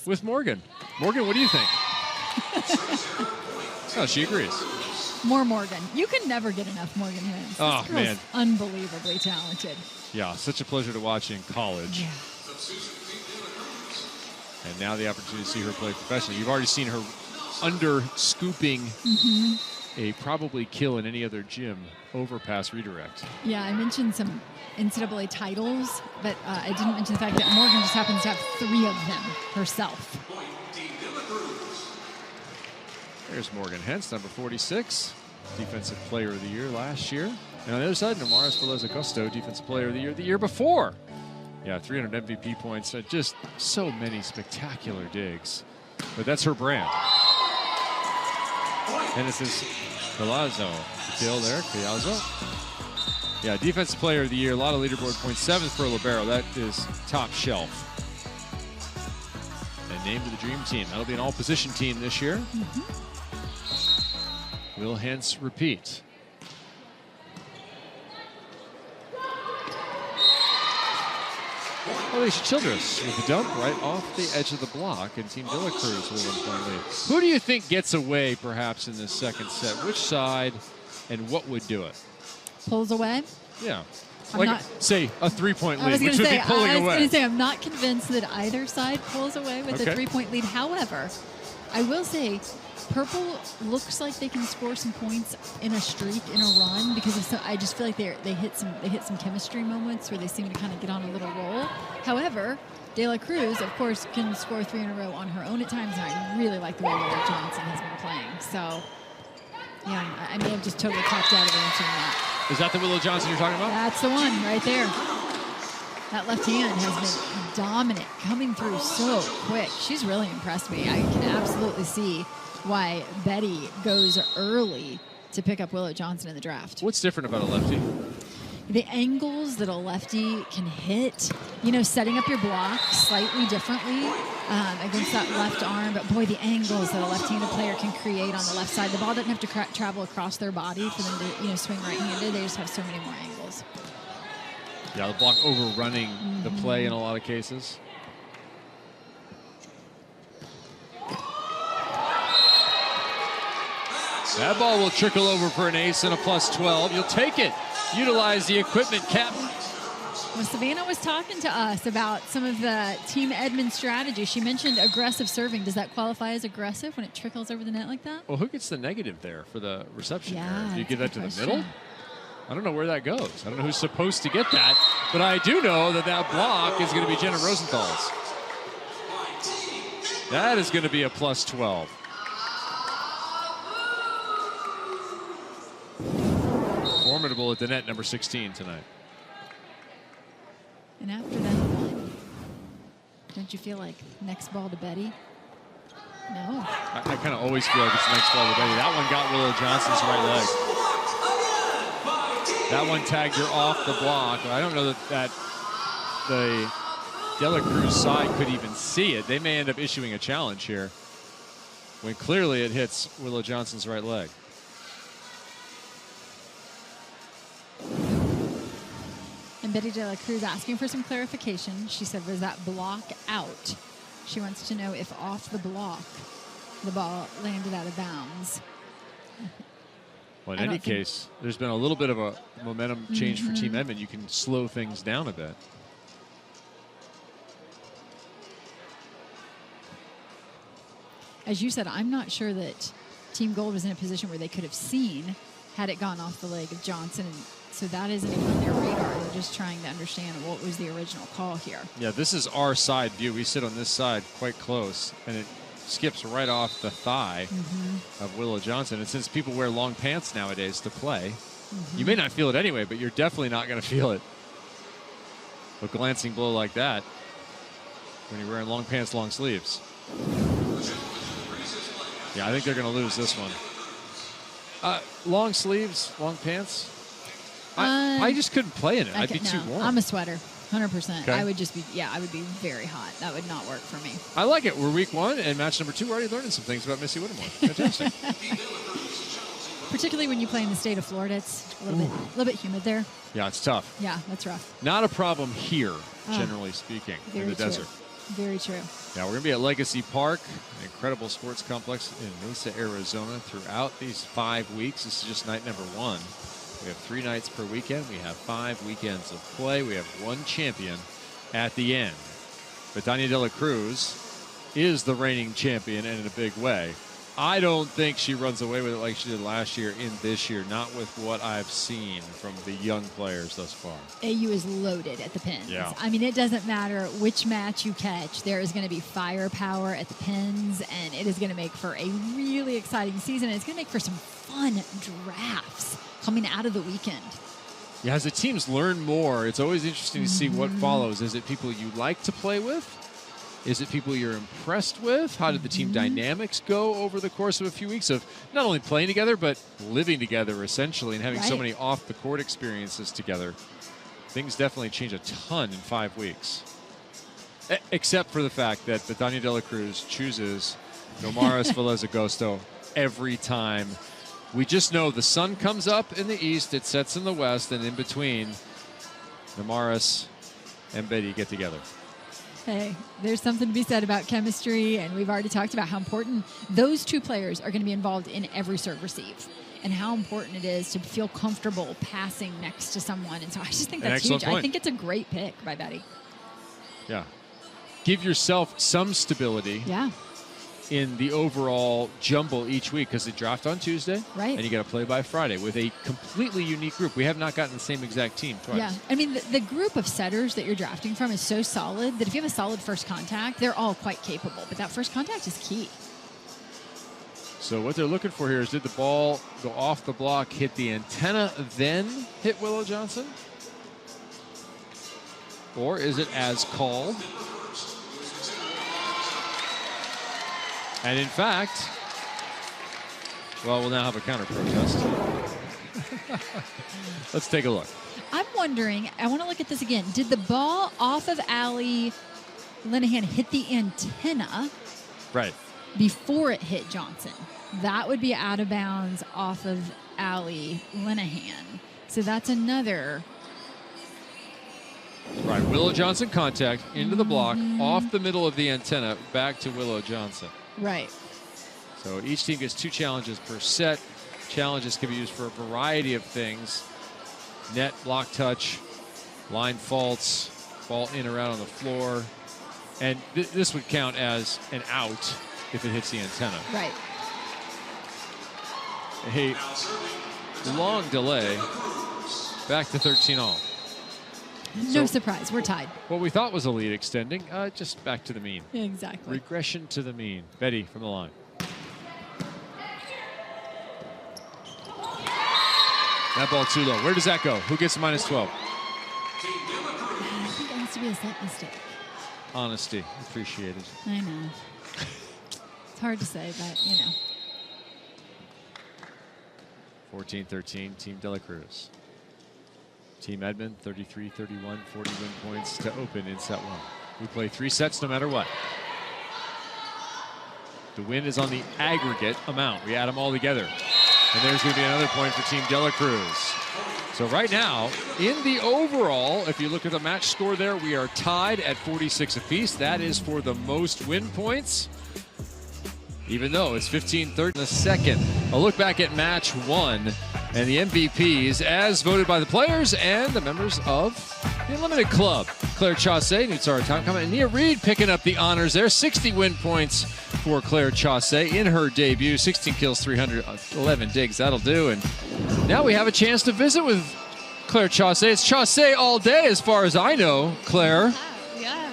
with Morgan. Morgan, what do you think? Oh, she agrees. More Morgan. You can never get enough Morgan Hentz. Oh, man. Unbelievably talented. Yeah, such a pleasure to watch in college. Yeah. And now the opportunity to see her play professionally. You've already seen her under scooping a probably kill in any other gym overpass redirect. Yeah, I mentioned some NCAA titles, but I didn't mention the fact that Morgan just happens to have 3 of them herself. There's Morgan Hentz, number 46, Defensive Player of the Year last year. And on the other side, Namaris Velez-Augusto, Defensive Player of the year before. Yeah, 300 MVP points. Just so many spectacular digs. But that's her brand. And this is Palazzo. Kill there, Piazzo. Yeah, Defensive Player of the Year, a lot of leaderboard points. 7th for Libero. That is top shelf. And named to the Dream Team. That'll be an all-position team this year. Will Hentz repeat? Alicia Childress with the dump right off the edge of the block, and Team De La Cruz with a 1-point lead. Who do you think gets away, perhaps, in this second set? Which side, and what would do it? Pulls away? Yeah. I'm like, not- say, a 3-point lead, I was which would be pulling away. going to say, I'm not convinced that either side pulls away with Okay. a 3-point lead. However, I will say, Purple looks like they can score some points in a streak, in a run, because of some, I just feel like they hit some chemistry moments where they seem to kind of get on a little roll. However, De La Cruz, of course, can score 3 in a row on her own at times, and I really like the way Willa Johnson has been playing. So, yeah, I may have just totally copped out of answering that. Is that the Willow Johnson you're talking about? That's the one right there. That left hand has been dominant, coming through so quick. She's really impressed me. I can absolutely see why Betty goes early to pick up Willow Johnson in the draft. What's different about a lefty? The angles that a lefty can hit, setting up your block slightly differently against that left arm. But boy, the angles that a left-handed player can create on the left side. The ball doesn't have to travel across their body for them to, swing right-handed. They just have so many more angles. Yeah, the block overrunning the play in a lot of cases. That ball will trickle over for an ace and a +12. You'll take it. Utilize the equipment, Captain. Well, Savannah was talking to us about some of the Team Edmond strategy. She mentioned aggressive serving. Does that qualify as aggressive when it trickles over the net like that? Well, who gets the negative there for the reception? Yeah, Do you give that that's to a the good middle? I don't know where that goes. I don't know who's supposed to get that, but I do know that that block is going to be Jenna Rosenthal's. That is going to be a +12. Formidable at the net, number 16 tonight. And after that one, don't you feel like next ball to Betty? No. I kind of always feel like it's next ball to Betty. That one got Willow Johnson's right leg. That one tagged her off the block. I don't know that the De La Cruz side could even see it. They may end up issuing a challenge here when clearly it hits Willow Johnson's right leg. And Betty De La Cruz asking for some clarification. She said, was that block out? She wants to know if off the block, the ball landed out of bounds. Well, in any case, there's been a little bit of a momentum change for Team Edmond. You can slow things down a bit. As you said, I'm not sure that Team Gold was in a position where they could have seen had it gone off the leg of Johnson. And so that isn't even on their radar. They're just trying to understand what was the original call here. Yeah, this is our side view. We sit on this side quite close, and it skips right off the thigh of Willow Johnson. And since people wear long pants nowadays to play, you may not feel it anyway, but you're definitely not going to feel it. A glancing blow like that when you're wearing long pants, long sleeves. Yeah, I think they're going to lose this one. Long sleeves, long pants. I just couldn't play in it. I'd be too warm. I'm a sweater, 100%. Okay. I would just be, I would be very hot. That would not work for me. I like it. We're week 1 and match number 2. We're already learning some things about Missy Whittemore. Fantastic. Particularly when you play in the state of Florida, it's a little bit humid there. Yeah, it's tough. Yeah, that's rough. Not a problem here, generally speaking, in the desert. Very true. Now, we're going to be at Legacy Park, an incredible sports complex in Mesa, Arizona, throughout these 5 weeks. This is just night number 1. We have 3 nights per weekend. We have 5 weekends of play. We have 1 champion at the end. But Tania de la Cruz is the reigning champion, and in a big way. I don't think she runs away with it like she did last year in this year, not with what I've seen from the young players thus far. AU is loaded at the pins. Yeah. I mean, it doesn't matter which match you catch. There is going to be firepower at the pins, and it is going to make for a really exciting season. It's going to make for some fun drafts coming out of the weekend. Yeah, as the teams learn more, it's always interesting to see what follows. Is it people you like to play with? Is it people you're impressed with? How did the team dynamics go over the course of a few weeks of not only playing together, but living together, essentially, and having so many off-the-court experiences together? Things definitely change a ton in 5 weeks. Except for the fact that Tania de la Cruz chooses Nomaris Velez Agosto every time. We just know the sun comes up in the east, it sets in the west, and in between, Nomaris and Betty get together. Hey, there's something to be said about chemistry, and we've already talked about how important those 2 players are going to be involved in every serve receive, and how important it is to feel comfortable passing next to someone. And so I just think that's huge. Point. I think it's a great pick by Betty. Yeah. Give yourself some stability. Yeah. In the overall jumble each week, because they draft on Tuesday, right? And you got to play by Friday with a completely unique group. We have not gotten the same exact team twice. Yeah, I mean, the group of setters that you're drafting from is so solid that if you have a solid first contact, they're all quite capable. But that first contact is key. So what they're looking for here is, did the ball go off the block, hit the antenna, then hit Willow Johnson? Or is it as called? And in fact, well, we'll now have a counter protest. Let's take a look. I'm wondering, I want to look at this again. Did the ball off of Allie Linehan hit the antenna right before it hit Johnson? That would be out of bounds off of Allie Linehan. So that's another. Right, Willow Johnson contact into the block, off the middle of the antenna, back to Willow Johnson. Right. So each team gets 2 challenges per set. Challenges can be used for a variety of things. Net, block touch, line faults, ball in or out on the floor. And this would count as an out if it hits the antenna. Right. A long delay. Back to 13 all. No surprise, we're tied. What we thought was a lead extending, just back to the mean. Exactly. Regression to the mean. Betty from the line. That ball too low. Where does that go? Who gets the -12? I think it has to be a set mistake. Honesty. Appreciated. I know. It's hard to say, but, you know. 14-13, Team De La Cruz. Team Edmond, 33-31, 40 win points to open in set 1. We play 3 sets no matter what. The win is on the aggregate amount. We add them all together. And there's going to be another point for Team De La Cruz. So right now, in the overall, if you look at the match score there, we are tied at 46 apiece. That is for the most win points, even though it's 15-13 in the second. A look back at match 1 and the MVPs as voted by the players and the members of the Unlimited Club. Claire Chaussee, Nutsara Tomkama, and Nia Reed picking up the honors there. 60 win points for Claire Chaussee in her debut. 16 kills, 311 digs. That'll do. And now we have a chance to visit with Claire Chaussee. It's Chaussee all day as far as I know, Claire.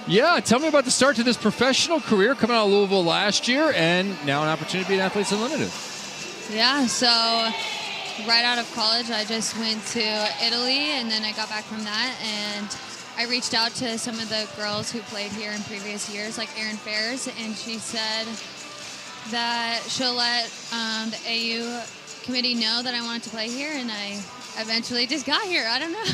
Yeah, tell me about the start to this professional career coming out of Louisville last year and now an opportunity to be an Athletes Unlimited. Yeah, so right out of college, I just went to Italy, and then I got back from that, and I reached out to some of the girls who played here in previous years, like Erin Fairs, and she said that she'll let the AU committee know that I wanted to play here, and I eventually just got here. I don't know.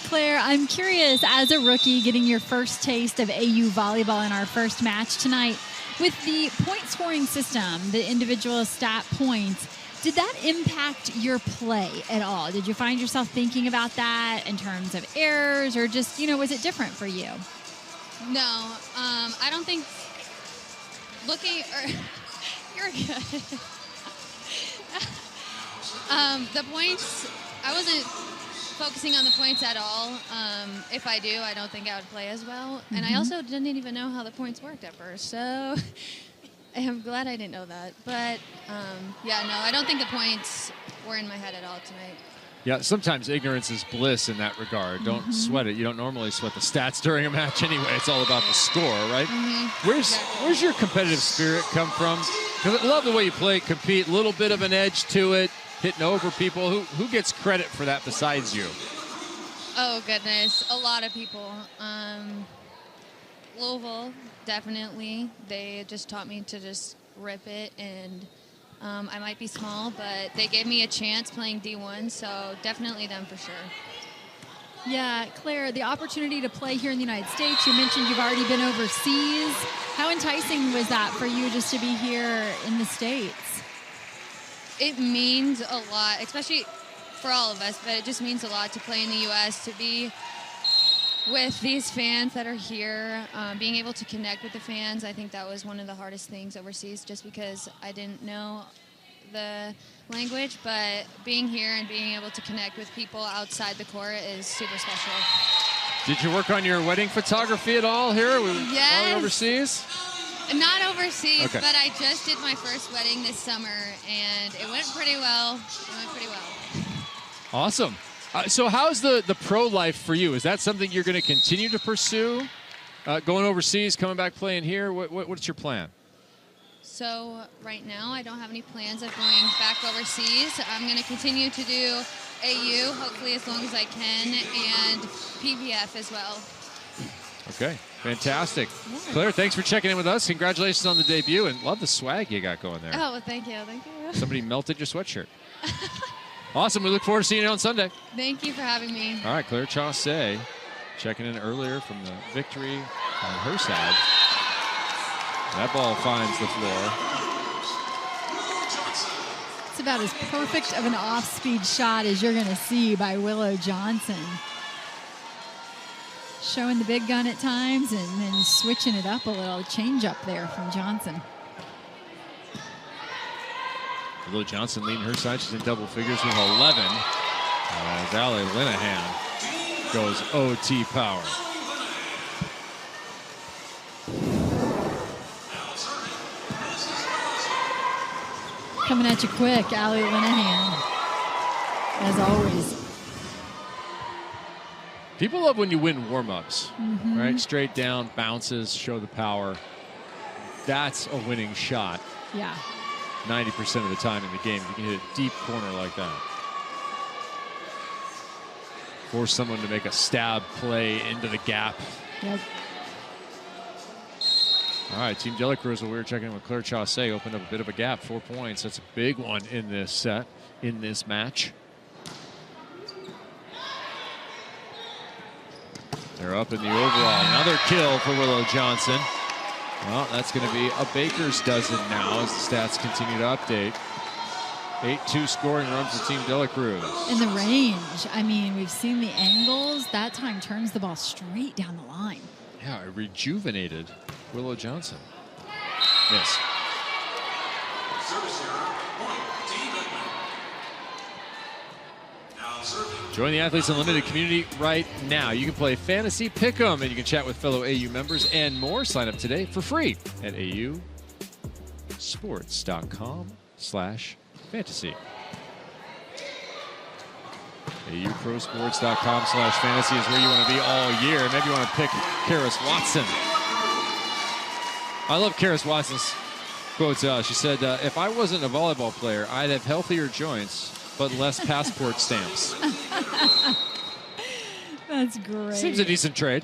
Claire, I'm curious, as a rookie getting your first taste of AU volleyball in our first match tonight, with the point scoring system, the individual stat points, did that impact your play at all? Did you find yourself thinking about that in terms of errors, or just, you know, was it different for you? No, I don't think you're good. The points, I wasn't focusing on the points at all. If I do, I don't think I would play as well. And I also didn't even know how the points worked at first. So I'm glad I didn't know that. But, yeah, no, I don't think the points were in my head at all tonight. Yeah, sometimes ignorance is bliss in that regard. Don't sweat it. You don't normally sweat the stats during a match anyway. It's all about the score, right? Where's your competitive spirit come from? Because I love the way you play, compete, a little bit of an edge to it, hitting over people. Who gets credit for that besides you? Oh, goodness. A lot of people. Louisville, definitely. They just taught me to just rip it, and I might be small, but they gave me a chance playing D1, so definitely them for sure. Yeah, Claire, the opportunity to play here in the United States, you mentioned you've already been overseas. How enticing was that for you just to be here in the States? It means a lot, especially for all of us, but it just means a lot to play in the U.S., to be with these fans that are here, being able to connect with the fans. I think that was one of the hardest things overseas, just because I didn't know the language, but being here and being able to connect with people outside the court is super special. Did you work on your wedding photography at all here? Yes. While overseas? Not overseas, Okay. but I just did my first wedding this summer, and it went pretty well. Awesome. So how's the pro life for you? Is that something you're going to continue to pursue? Going overseas, coming back playing here? What's your plan? So right now, I don't have any plans of going back overseas. I'm going to continue to do AU, hopefully as long as I can, and PBF as well. Okay, fantastic. Claire, thanks for checking in with us. Congratulations on the debut, and love the swag you got going there. Oh, thank you. Somebody melted your sweatshirt. Awesome. We look forward to seeing you on Sunday. Thank you for having me. All right, Claire Chaussee checking in earlier from the victory on her side. That ball finds the floor. It's about as perfect of an off-speed shot as you're going to see by Willow Johnson. Showing the big gun at times and then switching it up a little. Change up there from Johnson. Willow Johnson leading her side. She's in double figures with 11. As Allie Linehan goes OT power. Coming at you quick, Allie Linehan, as always. People love when you win warm-ups, right? Straight down, bounces, show the power. That's a winning shot. Yeah. 90% of the time in the game, you can hit a deep corner like that. Force someone to make a stab play into the gap. Yep. All right, Team De La Cruz, we were checking in with Claire Chaussee, opened up a bit of a gap, 4 points. That's a big one in this set, in this match. They're up in the overall. Another kill for Willow Johnson. Well, that's going to be a baker's dozen now as the stats continue to update. 8-2 scoring run for Team De La Cruz. In the range, I mean, we've seen the angles. That time turns the ball straight down the line. Yeah, a rejuvenated Willow Johnson. Miss. Service error, point, Team Edmond. Now serving. Join the Athletes Unlimited community right now. You can play Fantasy Pick'em, and you can chat with fellow AU members and more. Sign up today for free at ausports.com/fantasy. auprosports.com/fantasy is where you want to be all year. Maybe you want to pick Karis Watson. I love Karis Watson's quote. She said, if I wasn't a volleyball player, I'd have healthier joints, but less passport stamps. That's great. Seems a decent trade.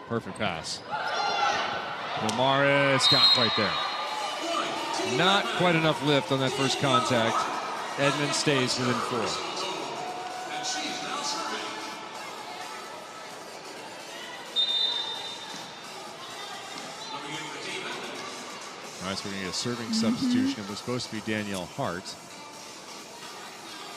Perfect pass. Morris got quite there. Not quite enough lift on that first contact. Edmond stays within 4. And she's now serving. Coming in for Team Edmond. All right, so we're going to get a serving substitution. It was supposed to be Danielle Hart.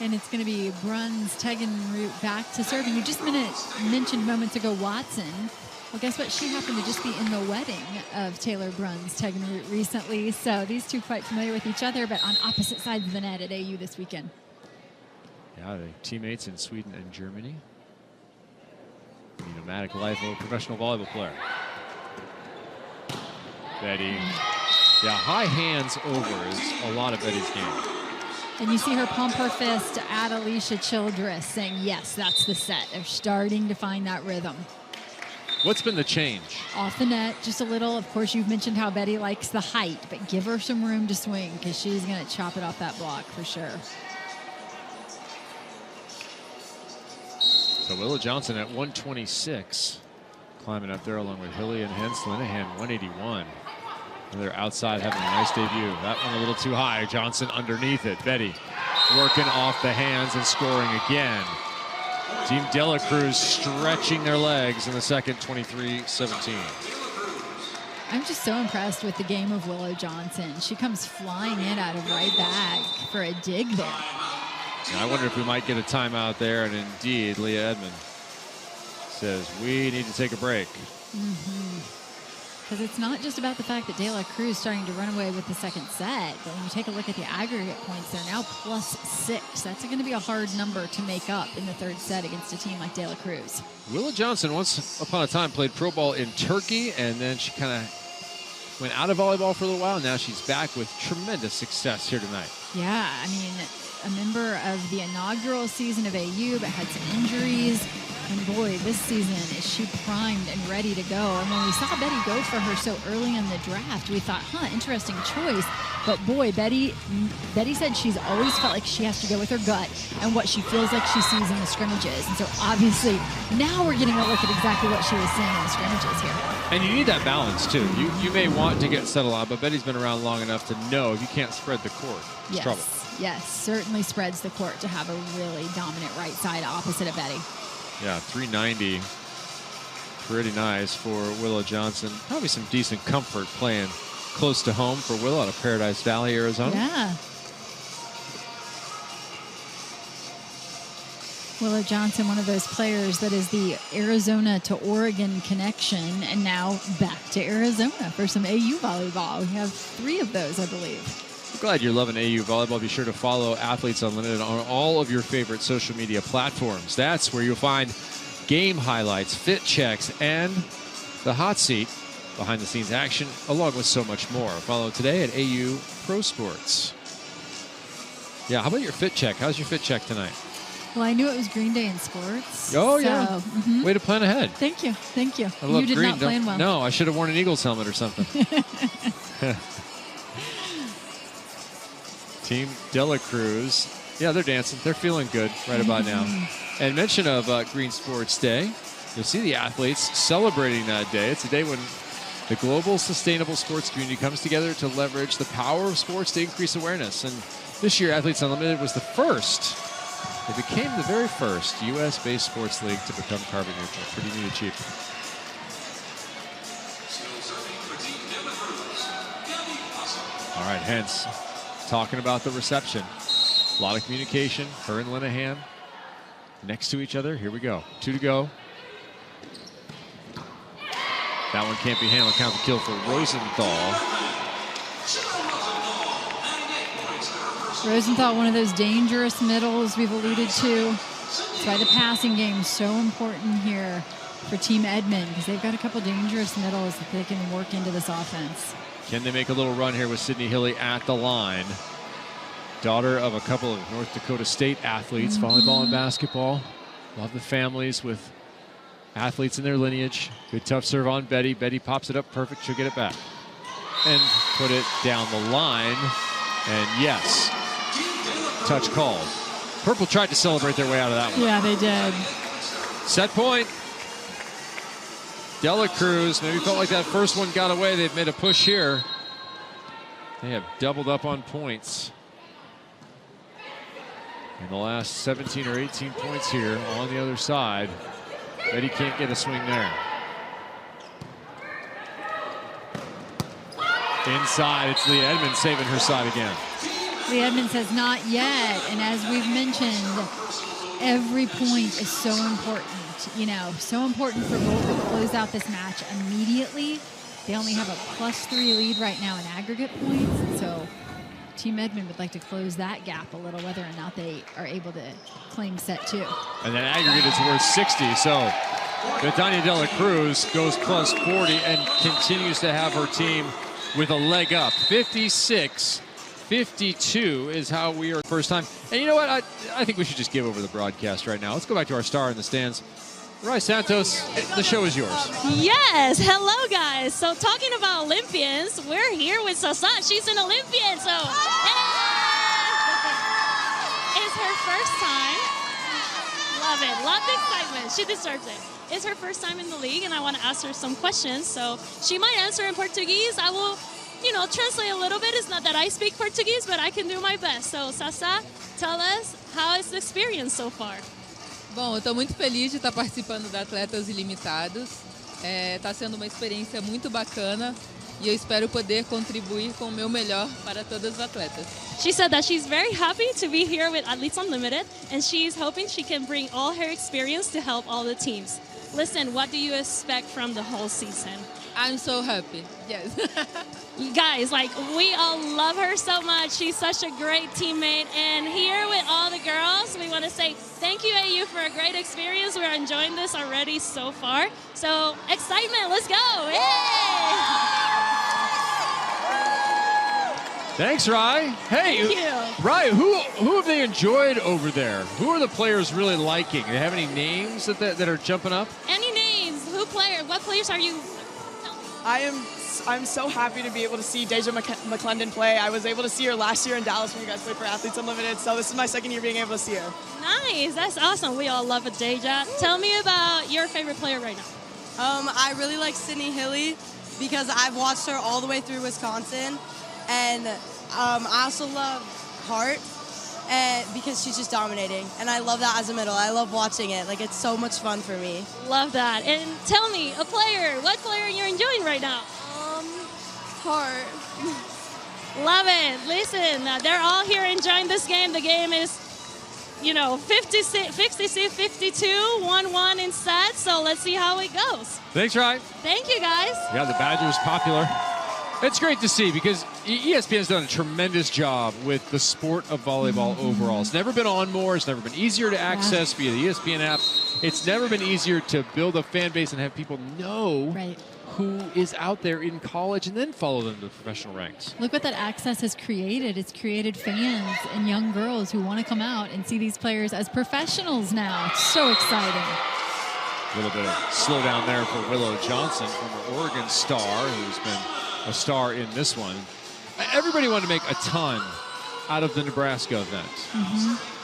And it's going to be Bruns Tegenroot back to serving. You just mentioned moments ago Watson. Well, guess what? She happened to just be in the wedding of Taylor Bruns Tegenroot recently. So these two quite familiar with each other, but on opposite sides of the net at AU this weekend. Yeah, they're teammates in Sweden and Germany. The nomadic life of a professional volleyball player. Betty. Yeah, high hands over is a lot of Betty's game. And you see her pump her fist at Alicia Childress, saying, yes, that's the set. They're starting to find that rhythm. What's been the change? Off the net, just a little. Of course, you've mentioned how Betty likes the height, but give her some room to swing because she's going to chop it off that block for sure. So Willa Johnson at 126, climbing up there along with Hilly and Hens. Linehan 181. They're outside having a nice debut. That one a little too high. Johnson underneath it. Betty working off the hands and scoring again. Team Dela Cruz stretching their legs in the second, 23-17. I'm just so impressed with the game of Willow Johnson. She comes flying in out of right bag for a dig there. Now I wonder if we might get a timeout there, and indeed, Leah Edmond says we need to take a break. Because it's not just about the fact that De La Cruz starting to run away with the second set, but when you take a look at the aggregate points, they're now +6. That's going to be a hard number to make up in the third set against a team like De La Cruz. Willa Johnson, once upon a time, played pro ball in Turkey, and then she kind of went out of volleyball for a little while. Now she's back with tremendous success here tonight. Yeah, I mean, a member of the inaugural season of AU, but had some injuries. And boy, this season is she primed and ready to go. And when we saw Betty go for her so early in the draft, we thought, interesting choice. But boy, Betty said she's always felt like she has to go with her gut and what she feels like she sees in the scrimmages. And so obviously now we're getting a look at exactly what she was seeing in the scrimmages here. And you need that balance too. You may want to get settled out, but Betty's been around long enough to know if you can't spread the court, it's trouble. Yes, certainly spreads the court to have a really dominant right side opposite of Betty. Yeah, 390. Pretty nice for Willa Johnson. Probably some decent comfort playing close to home for Willa out of Paradise Valley, Arizona. Yeah. Willa Johnson, one of those players that is the Arizona to Oregon connection, and now back to Arizona for some AU volleyball. We have 3 of those, I believe. I'm glad you're loving AU volleyball. Be sure to follow Athletes Unlimited on all of your favorite social media platforms. That's where you'll find game highlights, fit checks, and the hot seat, behind the scenes action, along with so much more. Follow today at AU Pro Sports. Yeah, how about your fit check? How's your fit check tonight? Well, I knew it was Green Day in sports. Oh, yeah. Way to plan ahead. Thank you. Thank you. I love You did green. not plan well. No, I should have worn an Eagles helmet or something. Team Dela Cruz. Yeah, they're dancing. They're feeling good right about now. And mention of Green Sports Day. You'll see the athletes celebrating that day. It's a day when the global sustainable sports community comes together to leverage the power of sports to increase awareness. And this year, Athletes Unlimited was the first. It became the very first U.S.-based sports league to become carbon neutral. Pretty neat achievement. All right, Hens talking about the reception. A lot of communication. Her and Linehan next to each other. Here we go. 2 to go. That one can't be handled. Count the kill for Rosenthal. Rosenthal, one of those dangerous middles we've alluded to. That's why the passing game is so important here for Team Edmond, because they've got a couple dangerous middles that they can work into this offense. Can they make a little run here with Sydney Hilly at the line? Daughter of a couple of North Dakota State athletes, volleyball and basketball. Love the families with athletes in their lineage. Good tough serve on Betty. Betty pops it up perfect. She'll get it back. And put it down the line. And yes, touch called. Purple tried to celebrate their way out of that one. Yeah, they did. Set point. Dela Cruz maybe felt like that first one got away. They've made a push here. They have doubled up on points in the last 17 or 18 points here on the other side. Betty can't get a swing there. Inside, it's Leah Edmond saving her side again. Leah Edmond says not yet, and as we've mentioned, every point is so important. so important for Volleyball to close out this match immediately. They only have a +3 lead right now in aggregate points. And so Team Edmond would like to close that gap a little, whether or not they are able to claim set 2. And then aggregate is worth 60. So Betania de la Cruz goes +40 and continues to have her team with a leg up. 56-52 is how we are first time. And you know what? I think we should just give over the broadcast right now. Let's go back to our star in the stands. Rai Santos, the show is yours. Yes, hello guys. So talking about Olympians, we're here with Sasa. She's an Olympian, so it's her first time. Love it, love the excitement. She deserves it. It's her first time in the league, and I want to ask her some questions. So she might answer in Portuguese. I will, translate a little bit. It's not that I speak Portuguese, but I can do my best. So Sasa, tell us, how is the experience so far? Bom, eu estou muito feliz de estar participando da Atletas Ilimitados. Está sendo uma experiência muito bacana e eu espero poder contribuir com o meu melhor para todas as atletas. She said that she's very happy to be here with Athletes Unlimited, and she's hoping she can bring all her experience to help all the teams. Listen, what do you expect from the whole season? I'm so happy. Yes. You guys, we all love her so much. She's such a great teammate. And here with all the girls, we want to say thank you, AU, for a great experience. We're enjoying this already so far. So, excitement, let's go. Yay! Thanks, Rai. Hey, Thank you. Rai, who have they enjoyed over there? Who are the players really liking? Do they have any names that are jumping up? Any names? What players are you? I'm so happy to be able to see Deja McClendon play. I was able to see her last year in Dallas when you guys played for Athletes Unlimited, so this is my second year being able to see her. Nice, that's awesome. We all love a Deja. Tell me about your favorite player right now. I really like Sydney Hilly because I've watched her all the way through Wisconsin, and I also love Hart because she's just dominating, and I love that as a middle. I love watching it. It's so much fun for me. Love that. And tell me, what player you're enjoying right now? Hart. Love it. Listen, they're all here enjoying this game. The game is, 56, 52, 1-1 in sets. So let's see how it goes. Thanks, Rai. Thank you, guys. Yeah, the Badgers popular. It's great to see because ESPN has done a tremendous job with the sport of volleyball overall. It's never been on more. It's never been easier to access via the ESPN app. It's never been easier to build a fan base and have people know who is out there in college and then follow them to the professional ranks. Look what that access has created. It's created fans and young girls who want to come out and see these players as professionals now. It's so exciting. A little bit of slowdown there for Willow Johnson, former Oregon star, who's been a star in this one. Everybody wanted to make a ton out of the Nebraska event.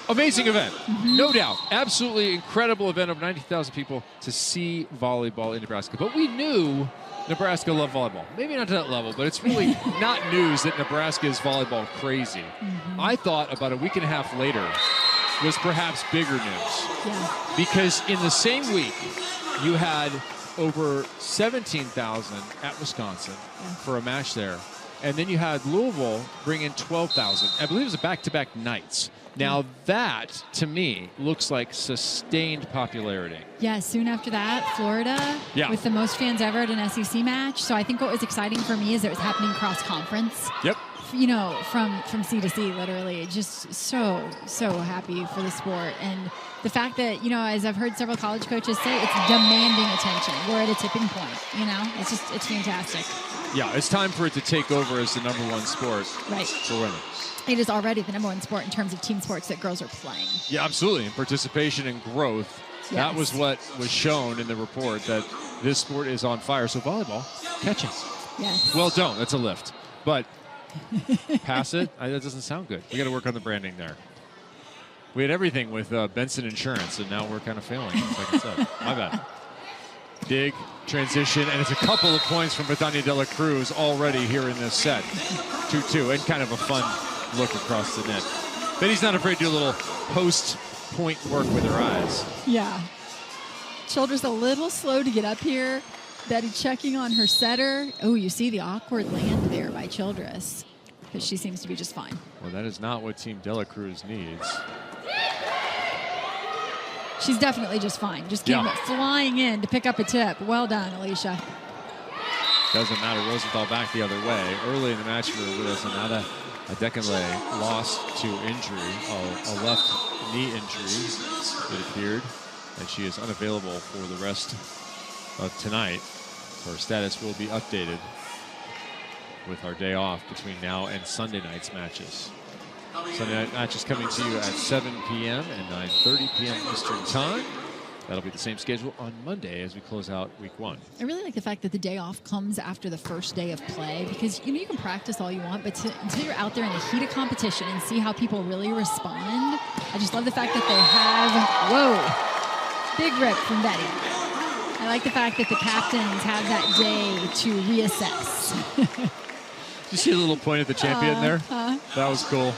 Amazing event, no doubt. Absolutely incredible event of 90,000 people to see volleyball in Nebraska. But we knew Nebraska loved volleyball. Maybe not to that level, but it's really not news that Nebraska is volleyball crazy. I thought about a week and a half later was perhaps bigger news. Because in the same week, you had over 17,000 at Wisconsin for a match there. And then you had Louisville bring in 12,000. I believe it was a back-to-back nights. Now that, to me, looks like sustained popularity. Yeah, soon after that, Florida with the most fans ever at an SEC match. So I think what was exciting for me is it was happening cross-conference. Yep. From sea to sea, literally. Just so happy for the sport. And the fact that, as I've heard several college coaches say, it's demanding attention. We're at a tipping point, It's fantastic. Yeah, it's time for it to take over as the #1 sport for women. It is already the #1 sport in terms of team sports that girls are playing. Yeah, absolutely. And participation and growth. That was what was shown in the report, that this sport is on fire. So volleyball, catch it. Yes. Well, don't. That's a lift. But pass it. That doesn't sound good. We got to work on the branding there. We had everything with Benson Insurance, and now we're kind of failing. Like I said, my bad. Big transition, and it's a couple of points from Betania de la Cruz already here in this set. 2-2, and kind of a fun look across the net. Betty's not afraid to do a little post-point work with her eyes. Yeah. Childress a little slow to get up here. Betty checking on her setter. Oh, you see the awkward land there by Childress. But she seems to be just fine. Well, that is not what Team De La Cruz needs. she's definitely just fine. Just came flying in to pick up a tip. Well done, Alicia. Doesn't matter. Rosenthal back the other way. Early in the match, we were with us, and Ada Adekanle lost to injury, a left knee injury, it appeared, and she is unavailable for the rest of tonight. Her status will be updated with our day off between now and Sunday night's matches. Sunday night matches coming to you at 7 p.m. and 9:30 p.m. Eastern Time. That'll be the same schedule on Monday as we close out week 1. I really like the fact that the day off comes after the first day of play, because you can practice all you want, but until you're out there in the heat of competition and see how people really respond, I just love the fact that they have, big rip from Betty. I like the fact that the captains have that day to reassess. Did you see a little point at the champion there? That was cool.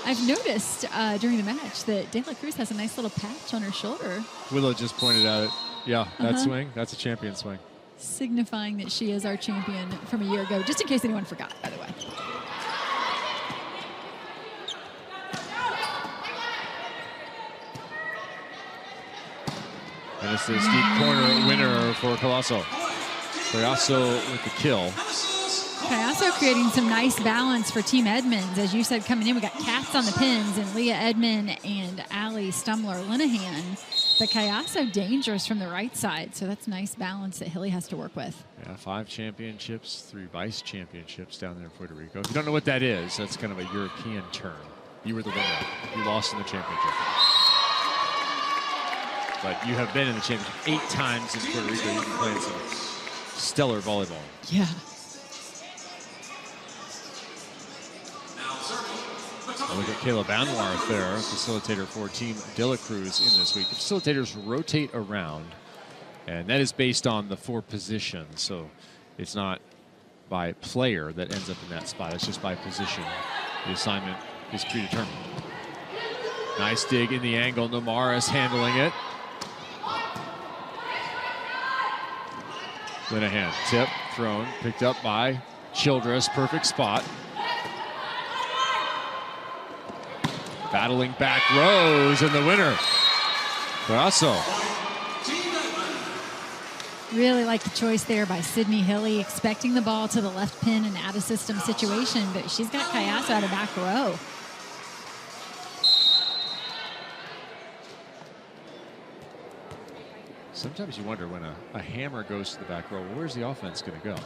I've noticed during the match that De La Cruz has a nice little patch on her shoulder. Willow just pointed at it. Yeah, that swing, that's a champion swing. Signifying that she is our champion from a year ago, just in case anyone forgot, by the way. And it's this deep corner winner for Colasso. Colasso with the kill. Okay, also creating some nice balance for Team Edmonds. As you said, coming in, we got Katz on the pins and Leah Edmond and Allie Stumler-Linehan. But Kayaso dangerous from the right side, so that's nice balance that Hilly has to work with. Yeah, 5 championships, 3 vice championships down there in Puerto Rico. If you don't know what that is, that's kind of a European term. You were the winner. You lost in the championship. But you have been in the championship 8 times in Puerto Rico. You've been playing some stellar volleyball. Yeah. Look at Kayla Banwar there, facilitator for Team De La Cruz in this week. The facilitators rotate around, and that is based on the 4 positions. So it's not by player that ends up in that spot. It's just by position. The assignment is predetermined. Nice dig in the angle. Nomaris handling it. Linehan, tip, thrown, picked up by Childress. Perfect spot. Battling back Rose, and the winner, Colasso. Really like the choice there by Sydney Hilly, expecting the ball to the left pin and out of system situation, but she's got Kayaso out of back row. Sometimes you wonder when a hammer goes to the back row, well, where's the offense going to go?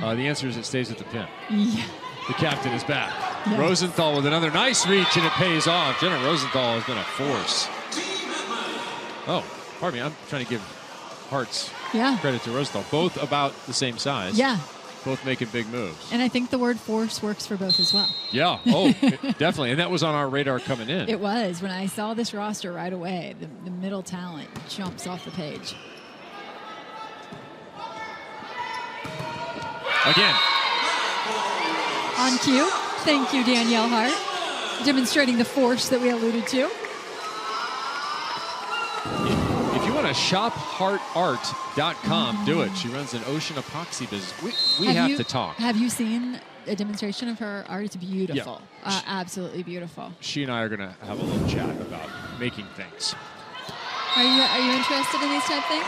The answer is it stays at the pin. Yeah. The captain is back. Yes. Rosenthal with another nice reach, and it pays off. Jenna Rosenthal has been a force. Oh, pardon me. I'm trying to give Hearts credit to Rosenthal. Both about the same size. Yeah. Both making big moves. And I think the word force works for both as well. Yeah. Oh, definitely. And that was on our radar coming in. It was. When I saw this roster right away, the middle talent jumps off the page. Again. On cue. Thank you, Danielle Hart. Demonstrating the force that we alluded to. If you want to shop heartart.com, do it. She runs an ocean epoxy business. We have to talk. Have you seen a demonstration of her art? It's beautiful. Yeah. Absolutely beautiful. She and I are going to have a little chat about making things. Are you interested in these type of things?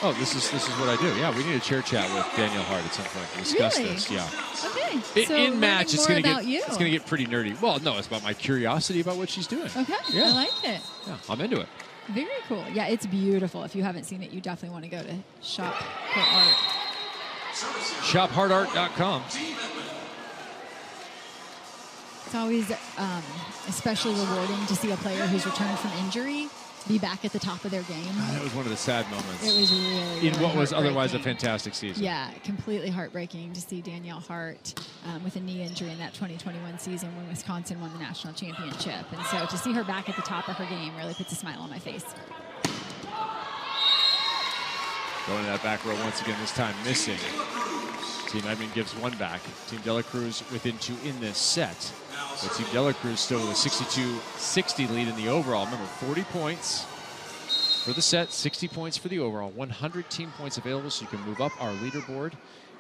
Oh, this is what I do. Yeah, we need a chair chat with Danielle Hart at some point to discuss this. Yeah. Okay. So in match, it's going to get get pretty nerdy. Well, no, it's about my curiosity about what she's doing. Okay. Yeah. I like it. Yeah, I'm into it. Very cool. Yeah, it's beautiful. If you haven't seen it, you definitely want to go to shop her art. ShopHeartArt.com. It's always especially rewarding to see a player who's returned from injury be back at the top of their game. That was one of the sad moments. It was really in what was otherwise a fantastic season. Yeah, completely heartbreaking to see Danielle Hart with a knee injury in that 2021 season when Wisconsin won the national championship. And so to see her back at the top of her game really puts a smile on my face. Going to that back row once again, this time missing. Team Edmond gives 1 back. Team De La Cruz within 2 in this set. But Team De La Cruz still with a 62-60 lead in the overall. Remember, 40 points for the set, 60 points for the overall. 100 team points available, so you can move up our leaderboard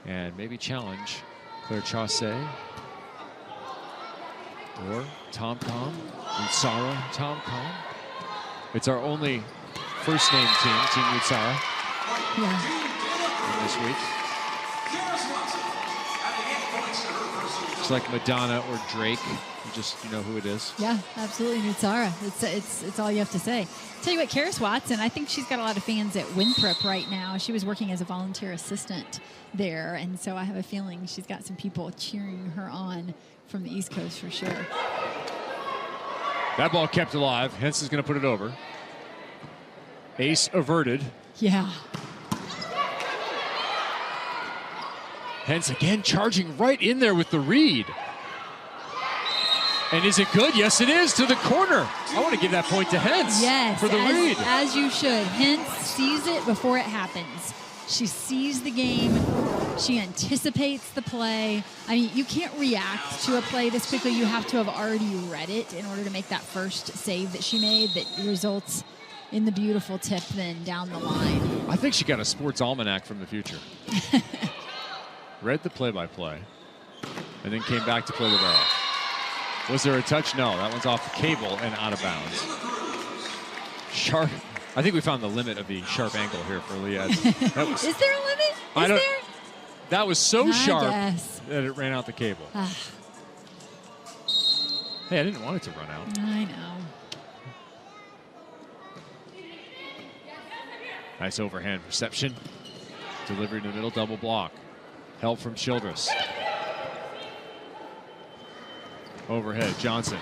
and maybe challenge Claire Chaussee or Tom Com, Sarah Tom Com. It's our only first-name team, Team Utsara, Yeah. this week. It's like Madonna or Drake. You know who it is. Yeah, absolutely. Nutsara. It's all you have to say. Tell you what, Karis Watson, I think she's got a lot of fans at Winthrop right now. She was working as a volunteer assistant there, and so I have a feeling she's got some people cheering her on from the East Coast for sure. That ball kept alive. Henson's going to put it over. Ace averted. Yeah. Hens again charging right in there with the read. And is it good? Yes, it is, to the corner. I want to give that point to Hens for the read. As you should. Hens sees it before it happens. She sees the game. She anticipates the play. I mean, you can't react to a play this quickly. You have to have already read it in order to make that first save that she made that results in the beautiful tip then down the line. I think she got a sports almanac from the future. Read the play-by-play and then came back to play the barrel. Was there a touch? No, that one's off the cable and out of bounds. Sharp. I think we found the limit of the sharp angle here for Leah. Is there a limit? Is there? That was so sharp guess. that it ran out the cable. Hey, I didn't want it to run out. I know. Nice overhand reception. Delivery to the middle, double block. Help from Childress. Overhead, Johnson.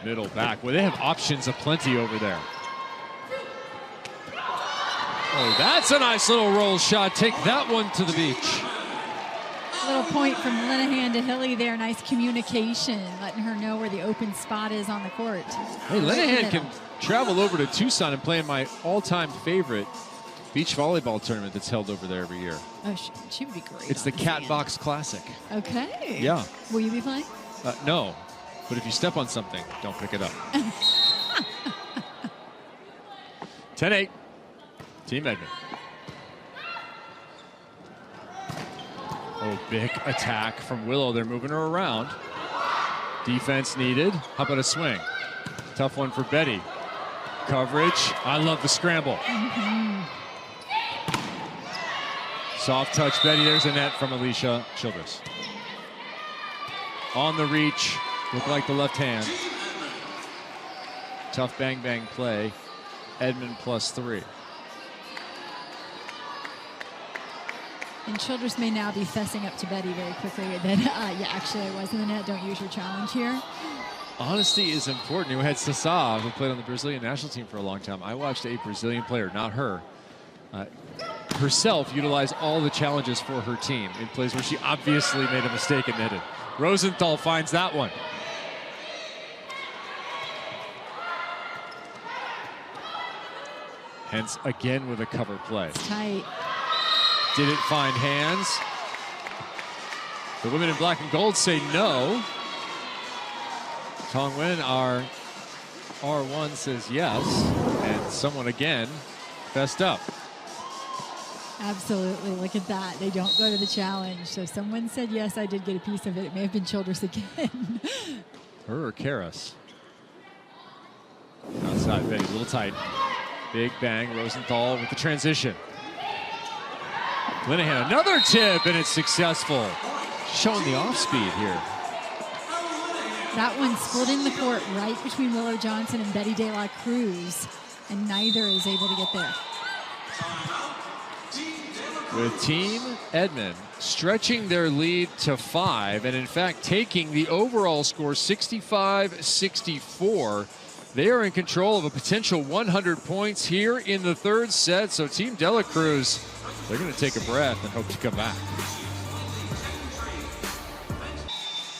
Middle back. Well, they have options aplenty over there. Oh, that's a nice little roll shot. Take that one to the beach. Little point from Linehan to Hilly there. Nice communication, letting her know where the open spot is on the court. Hey, Linehan can travel over to Tucson and play in my all-time favorite beach volleyball tournament that's held over there every year. Oh, she would be great. It's the Cat Box Classic. Okay. Yeah. Will you be playing? No, but if you step on something, don't pick it up. 10-8, Team Edmond. Oh, big attack from Willow. They're moving her around. Defense needed. How about a swing? Tough one for Betty. Coverage. I love the scramble. Soft touch, Betty. There's a net from Alicia Childress. On the reach. Look like the left hand. Tough bang-bang play. Edmond +3. And Childress may now be fessing up to Betty very quickly that, yeah, actually I was in the net. Don't use your challenge here. Honesty is important. We had Sasa, who played on the Brazilian national team for a long time. I watched a Brazilian player, not her, herself utilize all the challenges for her team in plays where she obviously made a mistake and netted. Rosenthal finds that one. Hence again with a cover play. It's tight. Did it find hands? The women in black and gold say no. Tong Wen, our R1, says yes. And someone again fessed up. Absolutely. Look at that. They don't go to the challenge. So someone said yes, I did get a piece of it. It may have been Childress again. Her or Karis? Outside, Betty, a little tight. Big bang, Rosenthal with the transition. Linehan, another tip, and it's successful. Showing the off speed here. That one splitting the court right between Willow Johnson and Betty De La Cruz, and neither is able to get there. With Team Edmond stretching their lead to 5, and in fact taking the overall score 65-64. They are in control of a potential 100 points here in the third set. So Team De La Cruz, they're going to take a breath and hope to come back.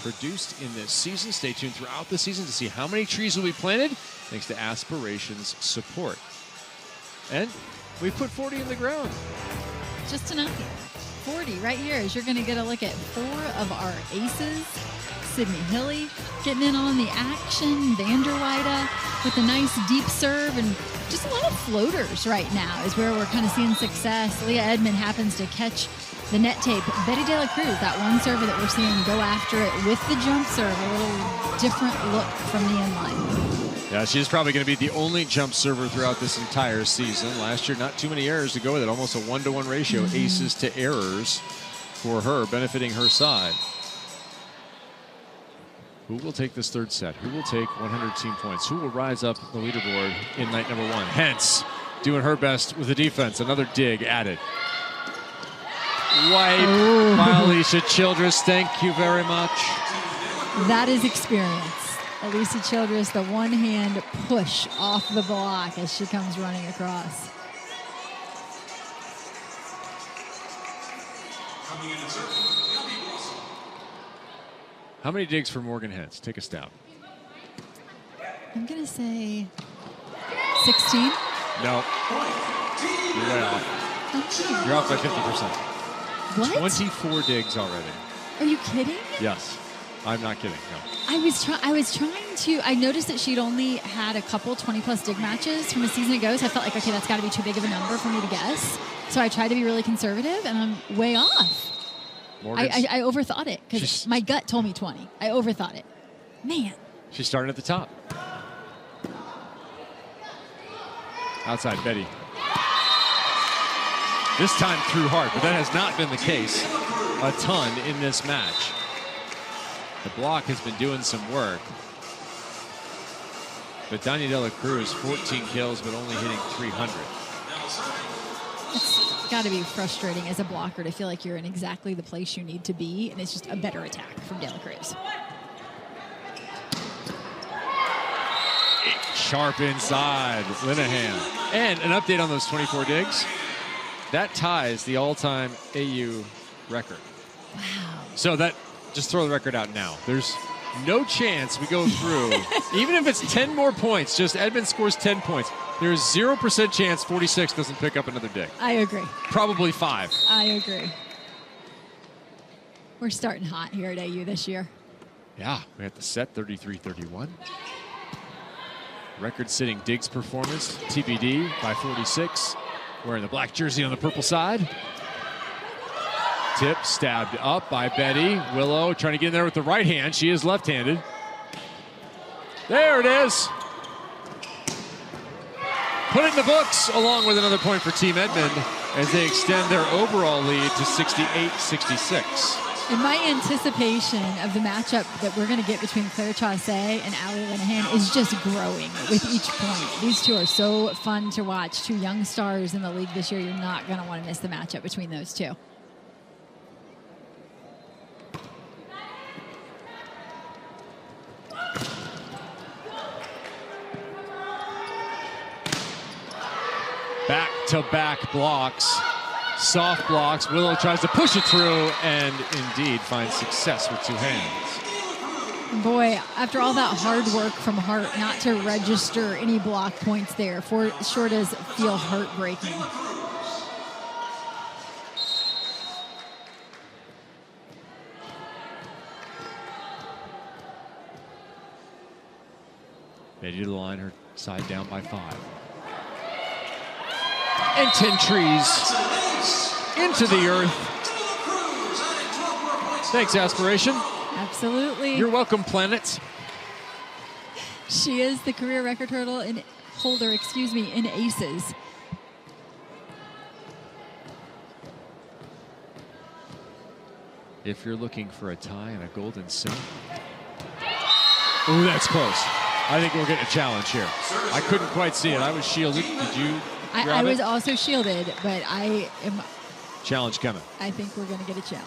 Produced in this season. Stay tuned throughout the season to see how many trees will be planted thanks to Aspirations support. And we put 40 in the ground. Just enough. 40 right here as you're going to get a look at 4 of our aces. Sydney Hilly getting in on the action. Vanderweide with a nice deep serve, and just a lot of floaters right now is where we're kind of seeing success. Leah Edmond happens to catch The net tape, Betty De La Cruz, that one server that we're seeing go after it with the jump serve, a little different look from the inline. Yeah, she's probably going to be the only jump server throughout this entire season. Last year, not too many errors to go with it. Almost a 1-to-1 ratio, aces to errors for her, benefiting her side. Who will take this third set? Who will take 100 team points? Who will rise up the leaderboard in night number 1? Hence, doing her best with the defense. Another dig added. Wipe by Alicia Childress. Thank you very much. That is experience. Alicia Childress, the one-hand push off the block as she comes running across. How many digs for Morgan Hens? Take a stab. I'm going to say 16. No. You're way off. You're off by 50%. What? 24 digs already. Are you kidding? Yes. I'm not kidding. No. I was trying to. I noticed that she'd only had a couple 20-plus dig matches from a season ago, so I felt like, okay, that's got to be too big of a number for me to guess. So I tried to be really conservative, and I'm way off. I overthought it because my gut told me 20. I overthought it. Man. She's starting at the top. Outside Betty. This time through hard, but that has not been the case a ton in this match. The block has been doing some work. But Dani De La Cruz, 14 kills, but only hitting 300. It's got to be frustrating as a blocker to feel like you're in exactly the place you need to be, and it's just a better attack from De La Cruz. Sharp inside, Linehan. And an update on those 24 digs. That ties the all-time AU record. Wow. So that, just throw the record out now. There's no chance we go through, even if it's 10 more points, just Edmond scores 10 points. There's 0% chance 46 doesn't pick up another dig. I agree. Probably 5. I agree. We're starting hot here at AU this year. Yeah, we had the set 33-31. Record-sitting digs performance, TBD by 46. Wearing the black jersey on the purple side. Tip stabbed up by Betty. Willow trying to get in there with the right hand. She is left-handed. There it is. Put it in the books, along with another point for Team Edmond as they extend their overall lead to 68-66. And my anticipation of the matchup that we're going to get between Claire Chaussee and Allie Linehan is just growing with each point. These two are so fun to watch. Two young stars in the league this year. You're not going to want to miss the matchup between those two. Back-to-back blocks. Soft blocks. Willow tries to push it through and indeed finds success with 2 hands. Boy, after all that hard work from Hart not to register any block points there, sure does feel heartbreaking. Ready to line her side down by 5. And 10 trees into the earth. Thanks, Aspiration. Absolutely. You're welcome, Planet. She is the career record holder in aces. If you're looking for a tie and a golden sim. Ooh, that's close. I think we're getting a challenge here. I couldn't quite see it. I was shielded. Did you? I was also shielded, but I am. Challenge coming. I think we're going to get a challenge.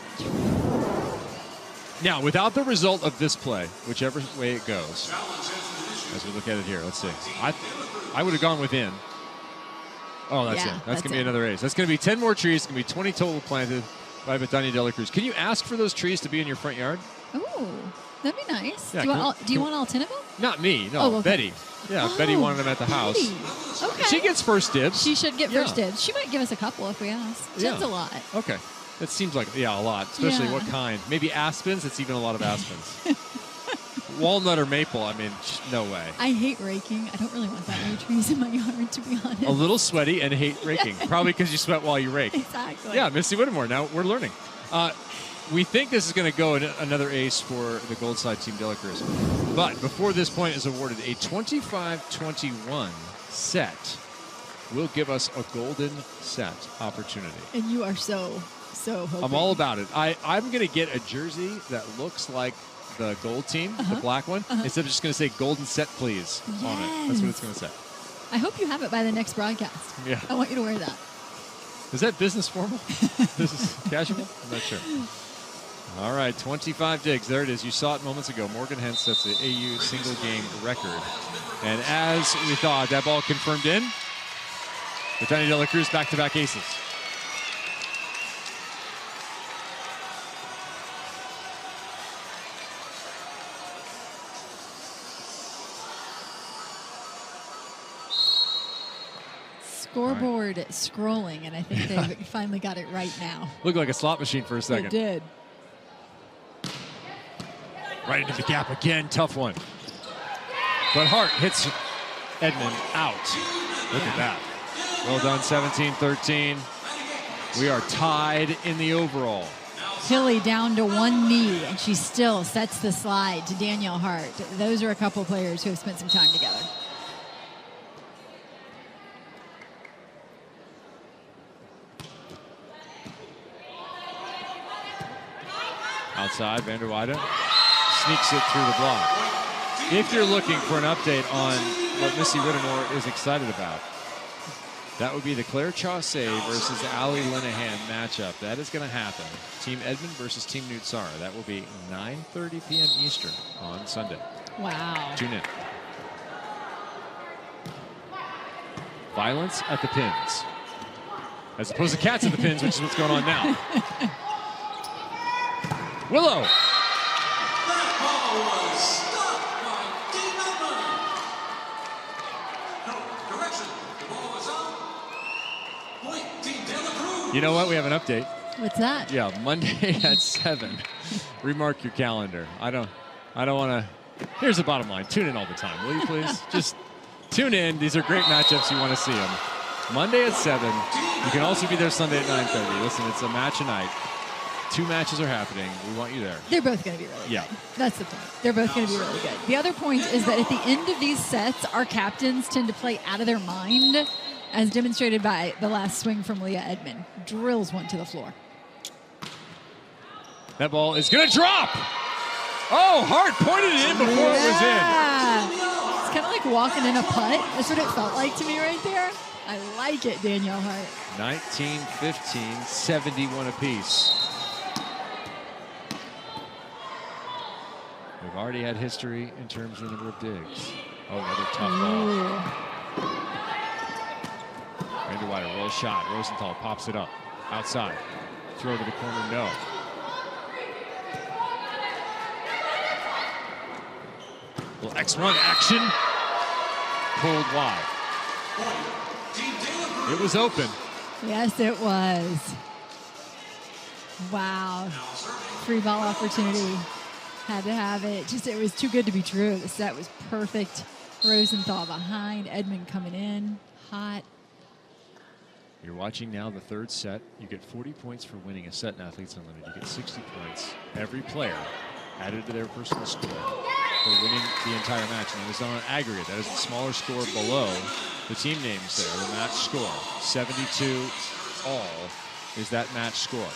Now, without the result of this play, whichever way it goes, as we look at it here, let's see. I would have gone within. Oh, that's it. That's going to be another ace. That's going to be 10 more trees. It's going to be 20 total planted by Dani De La Cruz. Can you ask for those trees to be in your front yard? Ooh, that'd be nice. Yeah, do you want all 10 of them? Not me. No, okay. Betty. Yeah, Betty wanted them at the house. Okay. She gets first dibs. She should get first dibs. She might give us a couple if we ask. That's a lot. Okay. That seems like, a lot. Especially what kind? Maybe aspens? It's even a lot of aspens. walnut or maple, I mean, no way. I hate raking. I don't really want that many trees in my yard, to be honest. A little sweaty and hate raking. Probably because you sweat while you rake. Exactly. Yeah, Missy Whittemore. Now we're learning. We think this is going to go another ace for the gold side Team De La Cruz. But before this point is awarded, a 25-21 set will give us a golden set opportunity. And you are so hoping. I'm all about it. I'm going to get a jersey that looks like the gold team, the black one, instead of just going to say golden set, please, on it. That's what it's going to say. I hope you have it by the next broadcast. Yeah. I want you to wear that. Is that business formal? This is casual? I'm not sure. All right, 25 digs. There it is. You saw it moments ago. Morgan Hens sets the AU single game record. And as we thought, that ball confirmed in. Brittany De La Cruz back-to-back aces. Scoreboard scrolling, and I think they finally got it right now. Looked like a slot machine for a second. It did. Right into the gap again. Tough one. But Hart hits Edmond out. Look at that. Well done, 17-13. We are tied in the overall. Hilly down to one knee, and she still sets the slide to Danielle Hart. Those are a couple players who have spent some time together. Outside, Vander Weide sneaks it through the block. If you're looking for an update on what Missy Whittemore is excited about, that would be the Claire Chaussee versus Allie Linehan matchup. That is going to happen. Team Edmond versus Team Nutsara. That will be 9:30 p.m. Eastern on Sunday. Wow. Tune in. Violence at the pins. As opposed to cats at the pins, which is what's going on now. Willow. That ball was stopped by Team Edmond. No, correction. The ball was out. Point, Team De La Cruz. You know what? We have an update. What's that? Yeah, Monday at 7. Remark your calendar. I don't want to. Here's the bottom line. Tune in all the time, will you please? Just tune in. These are great matchups. You want to see them. Monday at 7. You can also be there Sunday at 9:30. Listen, it's a match a night. 2 matches are happening. We want you there. They're both going to be really Yeah. good. That's the point. They're both going to be really good. The other point is that at the end of these sets, our captains tend to play out of their mind, as demonstrated by the last swing from Leah Edmond. Drills one to the floor. That ball is going to drop. Oh, Hart pointed it in before it was in. It's kind of like walking in a putt. That's what it felt like to me right there. I like it, Danielle Hart. 19-15, 71 apiece. We've already had history in terms of the number of digs. Oh, another tough ball. Vander Weide, roll shot. Rosenthal pops it up. Outside. Throw to the corner, no. Little X1 action. Pulled wide. It was open. Yes, it was. Wow. Free ball opportunity. Had to have it. Just, it was too good to be true. The set was perfect. Rosenthal behind. Edmond coming in. Hot. You're watching now the third set. You get 40 points for winning a set in Athletes Unlimited. You get 60 points. Every player added to their personal score for winning the entire match. And it was on an aggregate. That is the smaller score below the team names there, the match score. 72 all is that match score.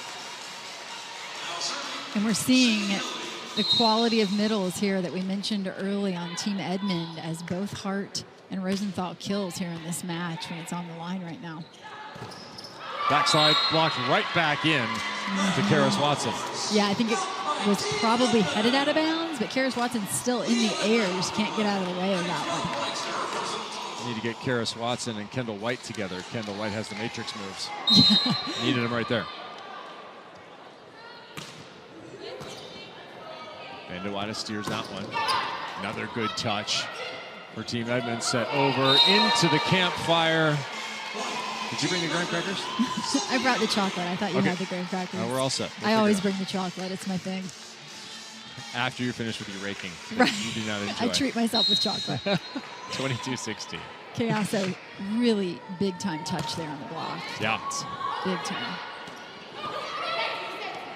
And we're seeing the quality of middles here that we mentioned early on Team Edmond, as both Hart and Rosenthal kills here in this match when it's on the line right now. Backslide blocked right back in to Karis Watson. Yeah, I think it was probably headed out of bounds, but Karis Watson's still in the air. Just can't get out of the way of that one. Need to get Karis Watson and Kendall White together. Kendall White has the matrix moves. Needed him right there. Vander Weide steers that one. Another good touch for Team Edmond. Set over into the campfire. Did you bring the graham crackers? I brought the chocolate. I thought you had the graham crackers. We're all set. I always bring the chocolate. It's my thing. after you're finished with your raking. Right. You do not enjoy. I treat myself with chocolate. 22-16. Chaoso, really big time touch there on the block. Yeah. Big time.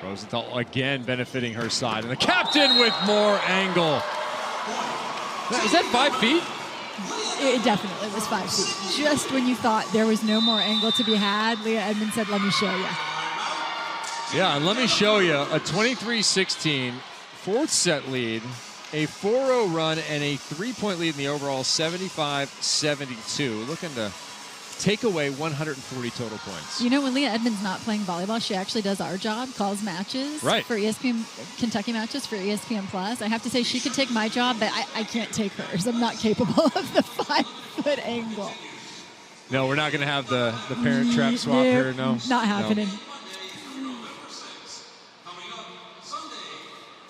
Rosenthal again benefiting her side. And the captain with more angle. Is that 5 feet? It definitely was 5 feet. Just when you thought there was no more angle to be had, Leah Edmond said, let me show you. Yeah, and let me show you a 23-16 fourth set lead, a 4-0 run, and a 3-point lead in the overall 75-72. Looking to take away 140 total points. You know, when Leah Edmond's not playing volleyball, she actually does our job, calls matches for ESPN, Kentucky matches for ESPN Plus. I have to say she could take my job, but I can't take hers. I'm not capable of the 5-foot angle. No, we're not going to have the parent trap swap here. No, not happening. No.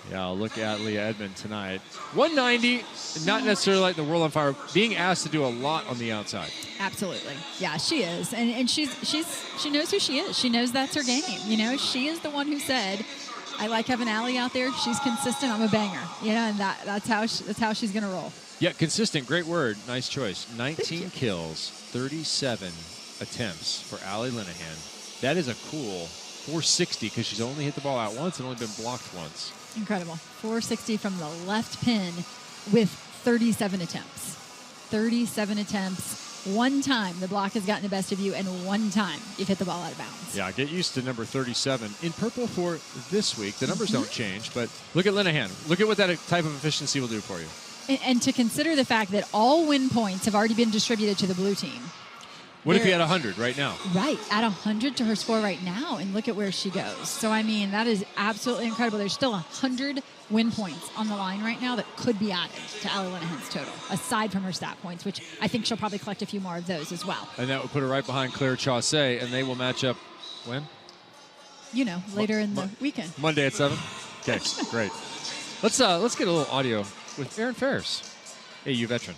Yeah, I'll look at Leah Edmond tonight. 190, not necessarily like the world on fire, being asked to do a lot on the outside. Absolutely. Yeah, she is. And she knows who she is. She knows that's her game. You know, she is the one who said, I like having Allie out there. She's consistent. I'm a banger. You know, and that's how she's going to roll. Yeah, consistent. Great word. Nice choice. 19 kills, 37 attempts for Allie Linehan. That is a cool 460 because she's only hit the ball out once and only been blocked once. Incredible. 460 from the left pin with 37 attempts. 37 attempts. One time the block has gotten the best of you, and one time you've hit the ball out of bounds. Yeah, get used to number 37. In purple for this week, the numbers don't change, but look at Linehan. Look at what that type of efficiency will do for you. And to consider the fact that all win points have already been distributed to the blue team. What if you had 100 right now? Right, add 100 to her score right now, and look at where she goes. So, I mean, that is absolutely incredible. There's still 100 win points on the line right now that could be added to Allie Linehan's total, aside from her stat points, which I think she'll probably collect a few more of those as well. And that would put her right behind Claire Chaussee, and they will match up when? You know, later in the weekend. Monday at 7? Okay, great. Let's get a little audio with Erin Ferris, AU veteran.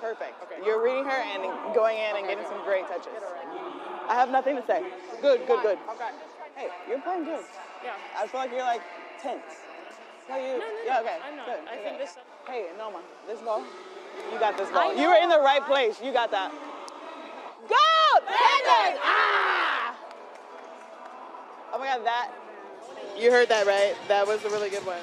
Perfect. Okay. You're reading her and going in and getting some great touches. I have nothing to say. Good. Okay. Hey, you're playing good. Yeah. I feel like you're like tense. No, you. No. Yeah, okay. I'm not. Good. I think this. Hey, Noma, this ball. You got this ball. You were in the right place. You got that. Go! Panthers! Ah! Oh my God, that. You heard that, right? That was a really good one.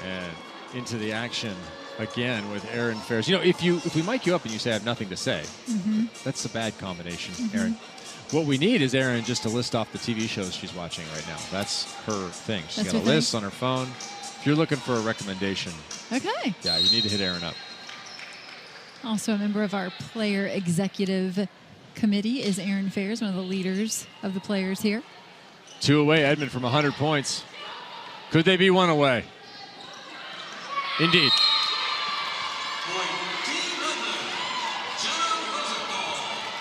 And into the action again with Erin Ferris. You know, if we mic you up and you say I have nothing to say, that's a bad combination, Erin. What we need is Erin just to list off the TV shows she's watching right now. That's her thing. She's got a list on her phone. If you're looking for a recommendation, okay. Yeah, you need to hit Erin up. Also a member of our player executive committee is Erin Ferris, one of the leaders of the players here. 2 away, Edmond from 100 points. Could they be 1 away? Indeed.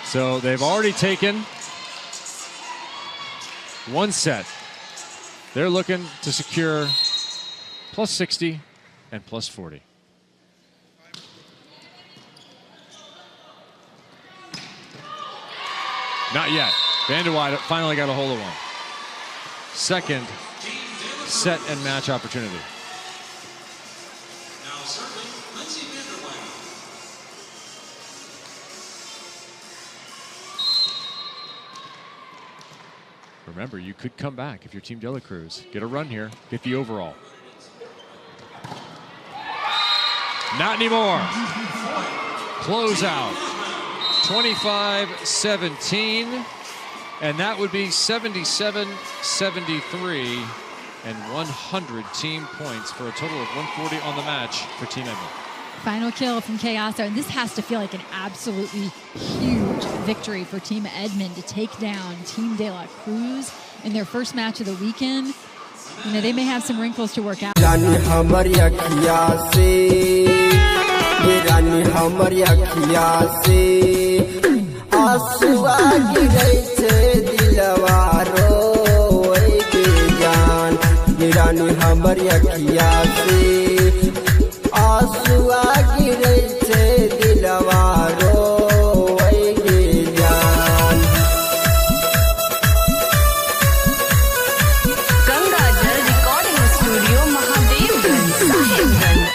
So they've already taken 1 set. They're looking to secure plus 60 and plus 40. Not yet. Vanderwide finally got a hold of one. Second set and match opportunity. Remember, you could come back if you're Team De La Cruz. Get a run here, 50 overall. Not anymore. Close out. 25-17. And that would be 77-73 and 100 team points for a total of 140 on the match for Team Edmond. Final kill from Chaoso, and this has to feel like an absolutely huge victory for Team Edmond to take down Team De La Cruz in their first match of the weekend. You know, they may have some wrinkles to work out. रानी हमर अखिया से आंसुआ गिरे छे दिलवा रोए गे जान। गंगा जल recording studio Mahadevganj Sahibganj.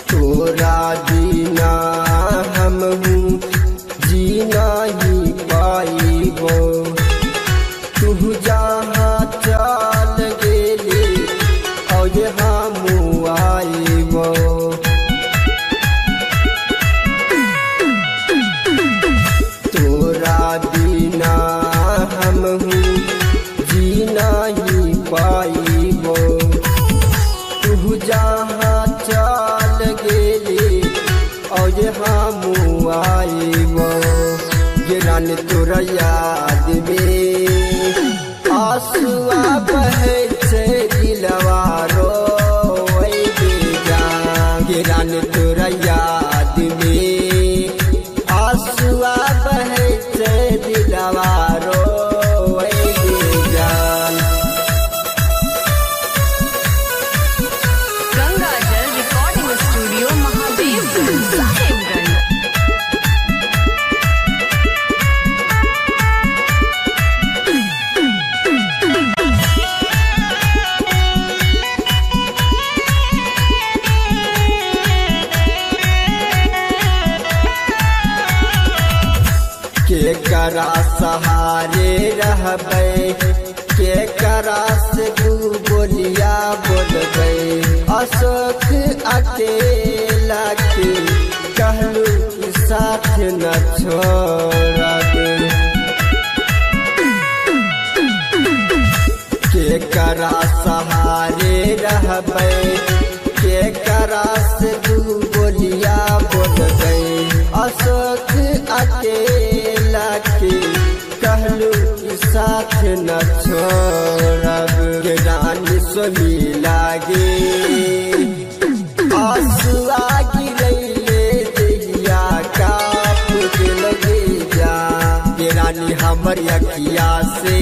तोरा जीना हम जीना ही पाइबो तू जहाँ चल गेली और हम आइबो। तोरा बिना हम जीना ही पाइबो तू जहाँ चल गेली और हम आइबो। गिरन तोरा याद में आंसुआ बहे छे दिलवा रोए गे जान। गिरन तोरा याद में आंसुआ बहे छे दिलवा रोए गे जान। गंगा जल रिकॉर्डिंग स्टूडियो महादेवगंज साहिबगंज। के करा सहारे रहबै के करा से तू बोलिया बोलबै। अशोक अकेला के कहलू कि साथ न छोड़बै। के करा सहारे रहबै के करा से तू बोलिया बोलबै। अशोक अकेला के कहलू कि साथ न छोड़ब। के रानी सोनी लागे आंसुआ गिरैले देहिया काप के लगे जा। के रानी हमर अखिया से